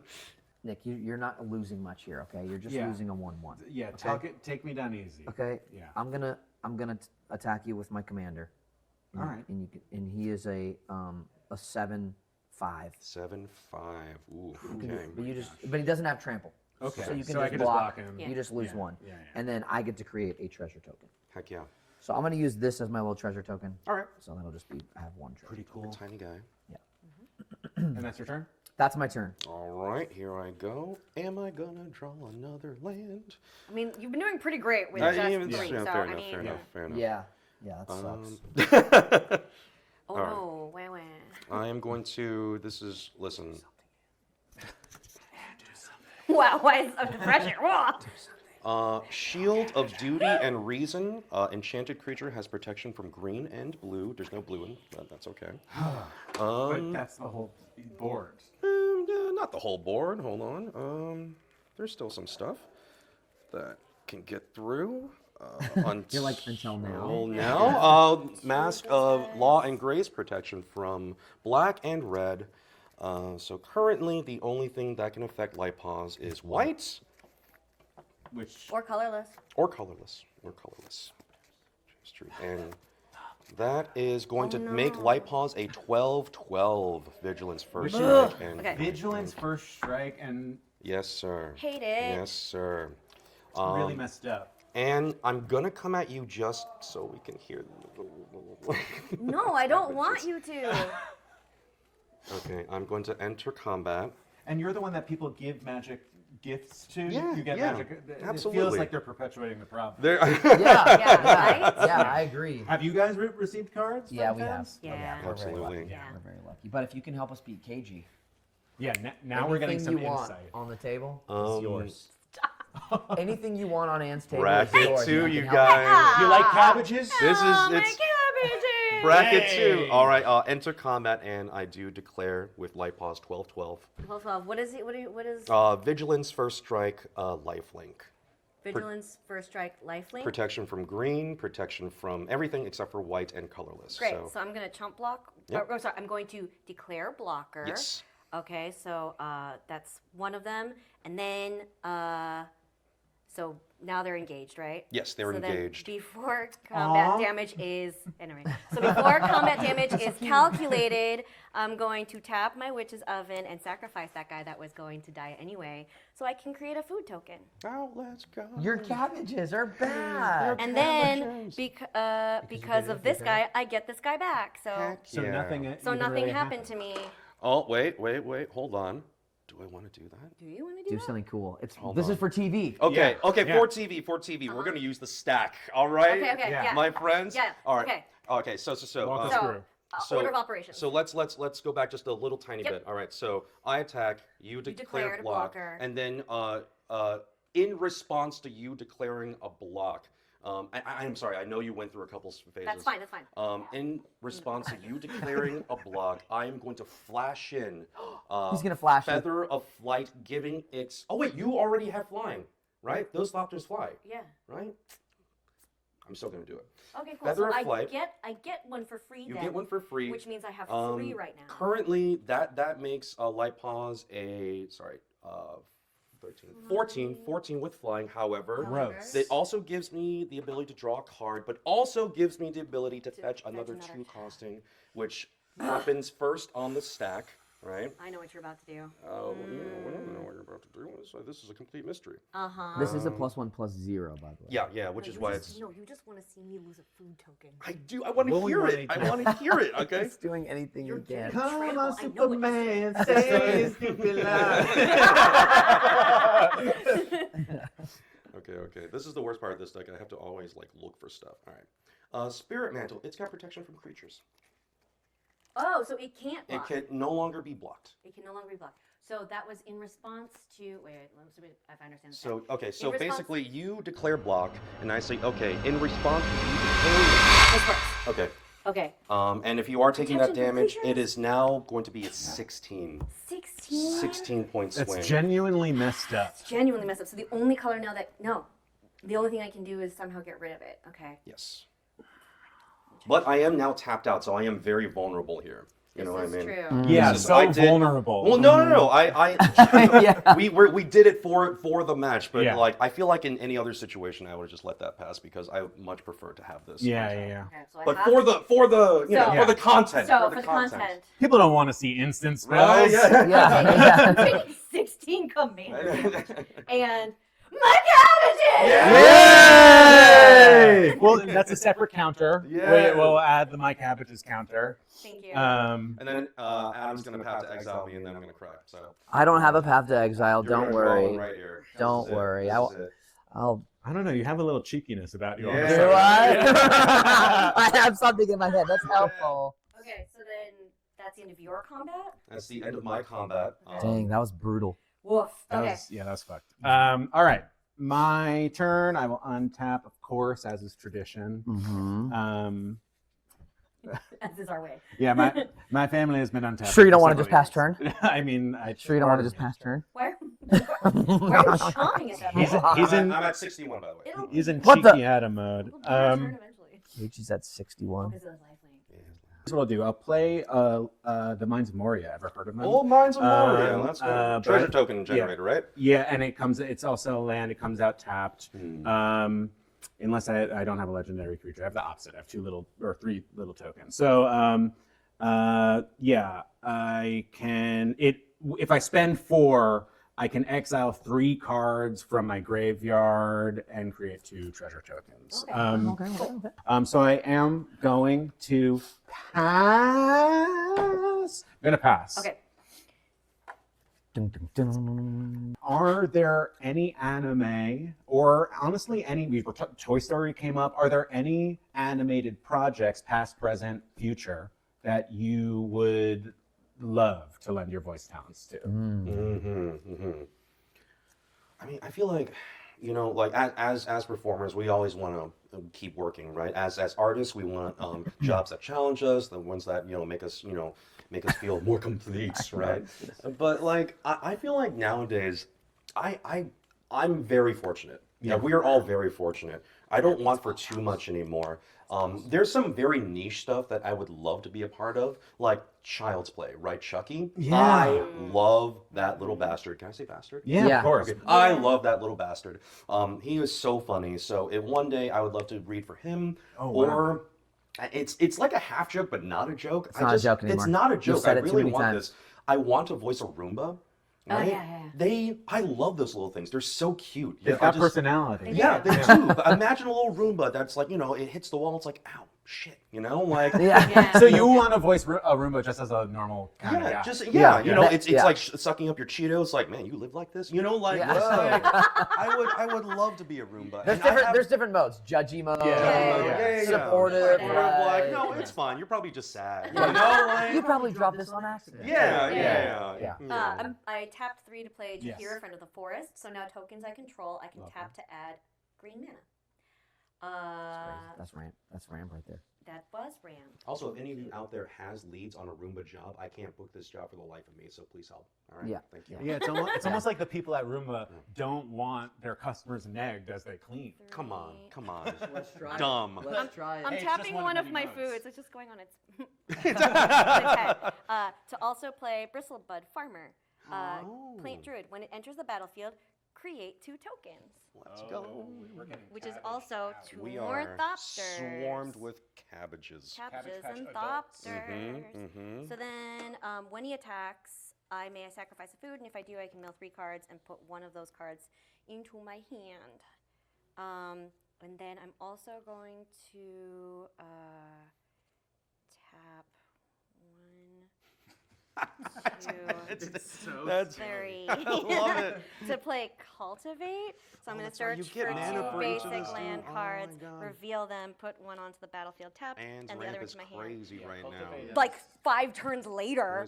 Nick, you're not losing much here, okay? You're just Yeah. losing a 1/1. Yeah, take me down easy. Okay. Yeah. I'm gonna attack you with my commander. All right. And he is a 7/5. 7/5. Ooh. But Okay. but he doesn't have trample. Okay. So you can I just can block. him. Yeah. You just lose Yeah, 1. yeah, yeah. And then I get to create a treasure token. Heck yeah. So I'm gonna use this as my little treasure token. All right. So that'll just be I have 1 treasure. Pretty cool. Tiny guy. And that's your turn? That's my turn. All right. Here I go. Am I gonna draw another land? I mean, you've been doing pretty great with Yeah, just yeah, 3, so fair I enough. mean. Fair enough. Fair enough. Yeah. Yeah, that sucks. Oh All right. no, wah, wah. I am going to. This is. Listen. Wow, why is so pressure? Whoa. Shield of Duty and Reason. Enchanted creature has protection from green and blue. There's no blue in, but that's okay. But that's the whole board. Not the whole board. Hold on. There's still some stuff that can get through. You're like, until now. Well, now, Mask of Law and Grace protection from black and red. So currently, the only thing that can affect Light Pause is white Which Or colorless. or colorless. It's true. And that is going to make Light Pause a 12/12 Vigilance first strike. And Okay. vigilance first strike and yes, sir. Hate it. Yes, sir. really messed up. And I'm gonna come at you just so we can hear. No, I don't want you to. Okay, I'm going to enter combat. And you're the one that people give magic gifts to. Yeah, you get yeah, magic. It feels absolutely. like they're perpetuating the problem. There. Yeah. Yeah, right? Yeah, I agree. Have you guys received cards? from Yeah, we have. fans? Yeah. We're very lucky. Absolutely. Yeah. We're very lucky. But if you can help us beat Keiji, Yeah. Now we're getting anything some you want insight. on the table is yours. Stop. Anything you want on Anne's table is Bracket yours. two, and I you can help guys. You like cabbages? This is Oh, my it's cabbages! bracket Yay. 2. All right, enter combat, and I do declare with light pause 12/12. Hold on. What is it? What is Vigilance first strike, lifelink. vigilance, first strike, lifelink? Protection from green, protection from everything except for white and colorless. Great. So I'm going to chump block. Yep. Oh, sorry. I'm going to declare blocker. Yes. Okay, so that's one of them. And then, so now they're engaged, right? Yes, they're So then engaged. before combat damage is, anyway, so before combat damage is calculated, I'm going to tap my Witch's Oven and sacrifice that guy that was going to die anyway, so I can create a food token. Oh, let's go. Your cabbages are bad. And then, because of this guy, I get this guy back. So, Heck So yeah. nothing. so even nothing really happened to me. Oh, wait, hold on. Do I want to do that? Do you want to do Do that? something cool. Hold This on. is for TV. Okay, Yeah, okay, yeah. for TV. We're gonna use the stack. All right. Okay, Yeah. yeah. My friends. Yeah, All right. okay. Okay. So. Walk us So, through. order of operations. So let's go back just a little tiny Yep. bit. All right. So I attack. You declare declared a block, blocker. and then in response to you declaring a block. I'm sorry. I know you went through a couple phases. That's fine, that's fine. In response to you declaring a block, I am going to flash in. He's gonna flash it. Feather of Flight, giving its. Oh wait, you already have flying, right? Those Thopters fly, Yeah. right? I'm still gonna do it. Okay, cool. Feather So of Flight. I get one for free You then. get one for free. Which means I have 3 right now. Currently, that makes Light Paws a 14 with flying. However, Gross. it also gives me the ability to draw a card, but also gives me the ability to fetch another 2 costing, which happens first on the stack, right? I know what you're about to do. Oh, we don't know what you're about to do. So this is a complete mystery. Uh-huh. This is a +1/+0, by the way. Yeah, which is why it's. No, you just want to see me lose a food token. I do. I want to hear it. I want to hear it. Okay. He's doing anything he can. Come on, I know what Superman, say stupid lie. Okay. This is the worst part of this deck. I have to always look for stuff. All right. Spirit Mantle. It's got protection from creatures. Oh, so it can't It block. can no longer be blocked. It can no longer be blocked. So that was in response to. Wait, let me see if I understand. So so In response- basically, you declare block, and I say, okay. In response, you This works. okay. Okay. And if you are taking that Protection from damage, creatures? it is now going to be a 16. 16. 16-point swing. That's genuinely messed up. It's genuinely messed up. So the only color now that the only thing I can do is somehow get rid of it. Okay. Yes. But I am now tapped out, so I am very vulnerable here. You know what I This is mean? true. Yeah, This is- so I did- vulnerable. Well, no. Yeah. We did it for the match, but Yeah. I feel like in any other situation I would have just let that pass because I would much prefer to have this. Yeah. Okay, so I But have for the for the content. so for for the the content. People don't want to see instant spells. Right? Yeah. Yeah. I'm taking 16 commanders and my cabbages. Yay! Well, that's a separate counter. Yeah. We'll add the My Cabbages counter. Thank you. And then Adam's gonna have to exile me, and then I'm gonna cry. So I don't have a path to exile. you're Don't gonna roll worry. right here. This Don't is it. worry. This is it. I'll. I don't know. You have a little cheekiness about you. all of a Yeah. Do sudden. I? I have something in my head. That's helpful. Okay, so then that's the end of your combat. That's the end of my combat. Dang, that was brutal. Woof. That Okay. was, that was fucked. All right. My turn. I will untap, of course, as is tradition. Mm-hmm. As is our way. Yeah, my family has been untapped. Sure you don't for want to just pass several turn? years. I mean, Sure you don't want to just pass turn? Why are you chawing at that? He's I'm in at 61, by the way. It'll- he's in What the- cheeky Adam mode. it'll be your turn eventually. Yuji's at 61. Because of the lifelink. Here's what I'll do. I'll play the Mines of Moria. Ever heard of them? Oh, Mines of Moria. That's good. but- Treasure token generator, right? Yeah, and it's also land. It comes out tapped. Hmm. Unless I don't have a legendary creature. I have the opposite. I have 3 little tokens. So yeah, I can if I spend 4, I can exile 3 cards from my graveyard and create 2 treasure tokens. Okay. So I am going to pass. I'm gonna pass. Okay. Dun, dun, dun. Are there any anime, or honestly, Toy Story came up? Are there any animated projects, past, present, future, that you would love to lend your voice talents to? I mean, I feel like, like as performers, we always want to keep working, right? As artists, we want jobs that challenge us, the ones that make us feel more complete, right? But I feel like nowadays, I'm very fortunate. Yeah, we are all very fortunate. I don't want for too much anymore. There's some very niche stuff that I would love to be a part of, like Child's Play, right, Chucky? Yeah. I love that little bastard. Can I say bastard? Yeah, of course. Okay. I love that little bastard. He was so funny. So if one day I would love to read for him, or it's like a half joke, but not a joke. It's not a joke anymore. It's not a You've joke. said I it too really many want times. this. I want to voice a Roomba. Oh, Right? yeah. I love those little things. They're so cute. They've got personality. Yeah, they do. But imagine a little Roomba that's like, it hits the wall. It's like, ow, shit, like. Yeah. So you want to voice a Roomba just as a normal kind of guy? It's like sucking up your Cheetos. Like, man, you live like this. Yeah. I would love to be a Roomba. There's different modes. Judgy mode. Yeah. Supportive. Like, no, it's fine. You're probably just sad. You probably dropped this on accident. Yeah. I tapped 3 to play Yes. Jahira, Friend of the Forest. So now tokens I control, I can tap to add green mana. That's ramp right there. that was rammed. Also, if any of you out there has leads on a Roomba job, I can't book this job for the life of me, so please help. All right? Yeah. Thank you. Yeah, it's almost like the people at Roomba don't want their customers negged as they clean. Come on. Let's try Dumb. it. Let's try it. I'm Hey, it's just tapping one of one of many my modes. foods. It's just going on its, its head. To also play Bristlebud Farmer. Plant Druid. When it enters the battlefield, create 2 tokens. Let's go. Which is also We are Ornithopters. swarmed with cabbages. Cabbages Cabbage and patch adults. thopters. So then, when he attacks, I may sacrifice a food, and if I do, I can mill 3 cards and put one of those cards into my hand. And then I'm also going to tap 1, 2, That's 3 I love it. to play Cultivate. So I'm going to that's right, you search get for mana 2 for each of basic these, land too. Oh my cards, God. reveal them, put one onto the battlefield tapped, And and the other ramp is into my hand. crazy right cultivate now. it. Like 5 turns later.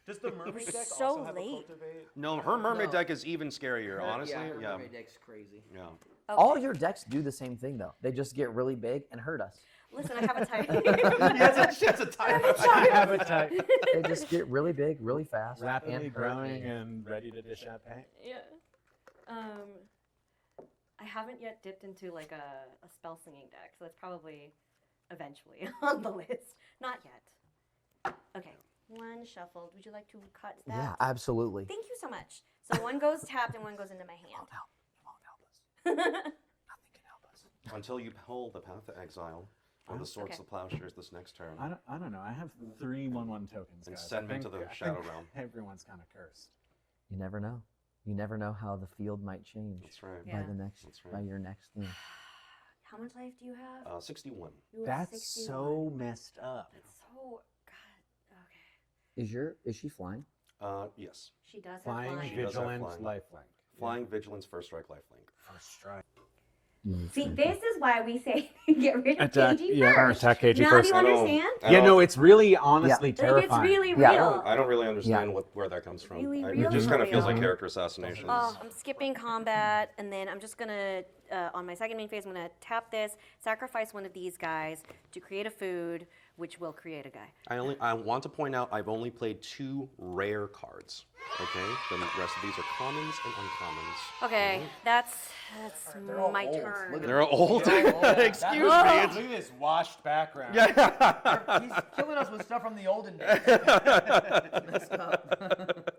Does the mermaid deck so also have late. a cultivate? No, her mermaid No. deck is even scarier, honestly. Yeah, Yeah. mermaid deck's crazy. Yeah. Okay. All your decks do the same thing though. They just get really big and hurt us. Listen, I have a type. She has a timer. Appetite. They just get really big, really fast, Rapidly and hurt growing me. and ready to dish out paint. Yeah. I haven't yet dipped into like a spell slinging deck, so that's probably eventually on the list. Not yet. Okay. 1 shuffled. Would you like to cut that? Yeah, absolutely. Thank you so much. So 1 goes tapped and 1 goes into my hand. It won't help us. Nothing can help us. Until you pull the Path to Exile or the Swords Okay. of Plowshares this next turn. I don't know. I have 3 1/1 tokens. And guys. send I them to think- the I Shadow think Realm. Everyone's kind of cursed. You never know. You never know how the field might change That's right. Yeah. by the next, That's right. by your next thing. How much life do you have? 61. You have That's 61. so messed up. That's so God. Okay. Is she flying? Yes. She does have Flying, flying. She does have vigilance, flying. lifelink. Flying, Vigilance, First Strike, Lifelink. First strike. See, this is why we say get rid of Attack, KG yeah, or first. attack KG now first. do you I know. understand? I Yeah, don't- no, it's really honestly Like, terrifying. it's really Yeah. real. I don't really understand where that comes from. Really, It really just kind of feels like real. character assassination. Oh, I'm skipping combat, and then I'm just gonna, on my second main phase, I'm gonna tap this, sacrifice one of these guys to create a food, which will create a guy. I want to point out I've only played 2 rare cards. Okay, the rest of these are commons and uncommons. Okay, that's my old. turn. Look at They're old. Yeah. Excuse me. Look It's, at this washed background. yeah. He's killing us with stuff from the olden days. Messed up.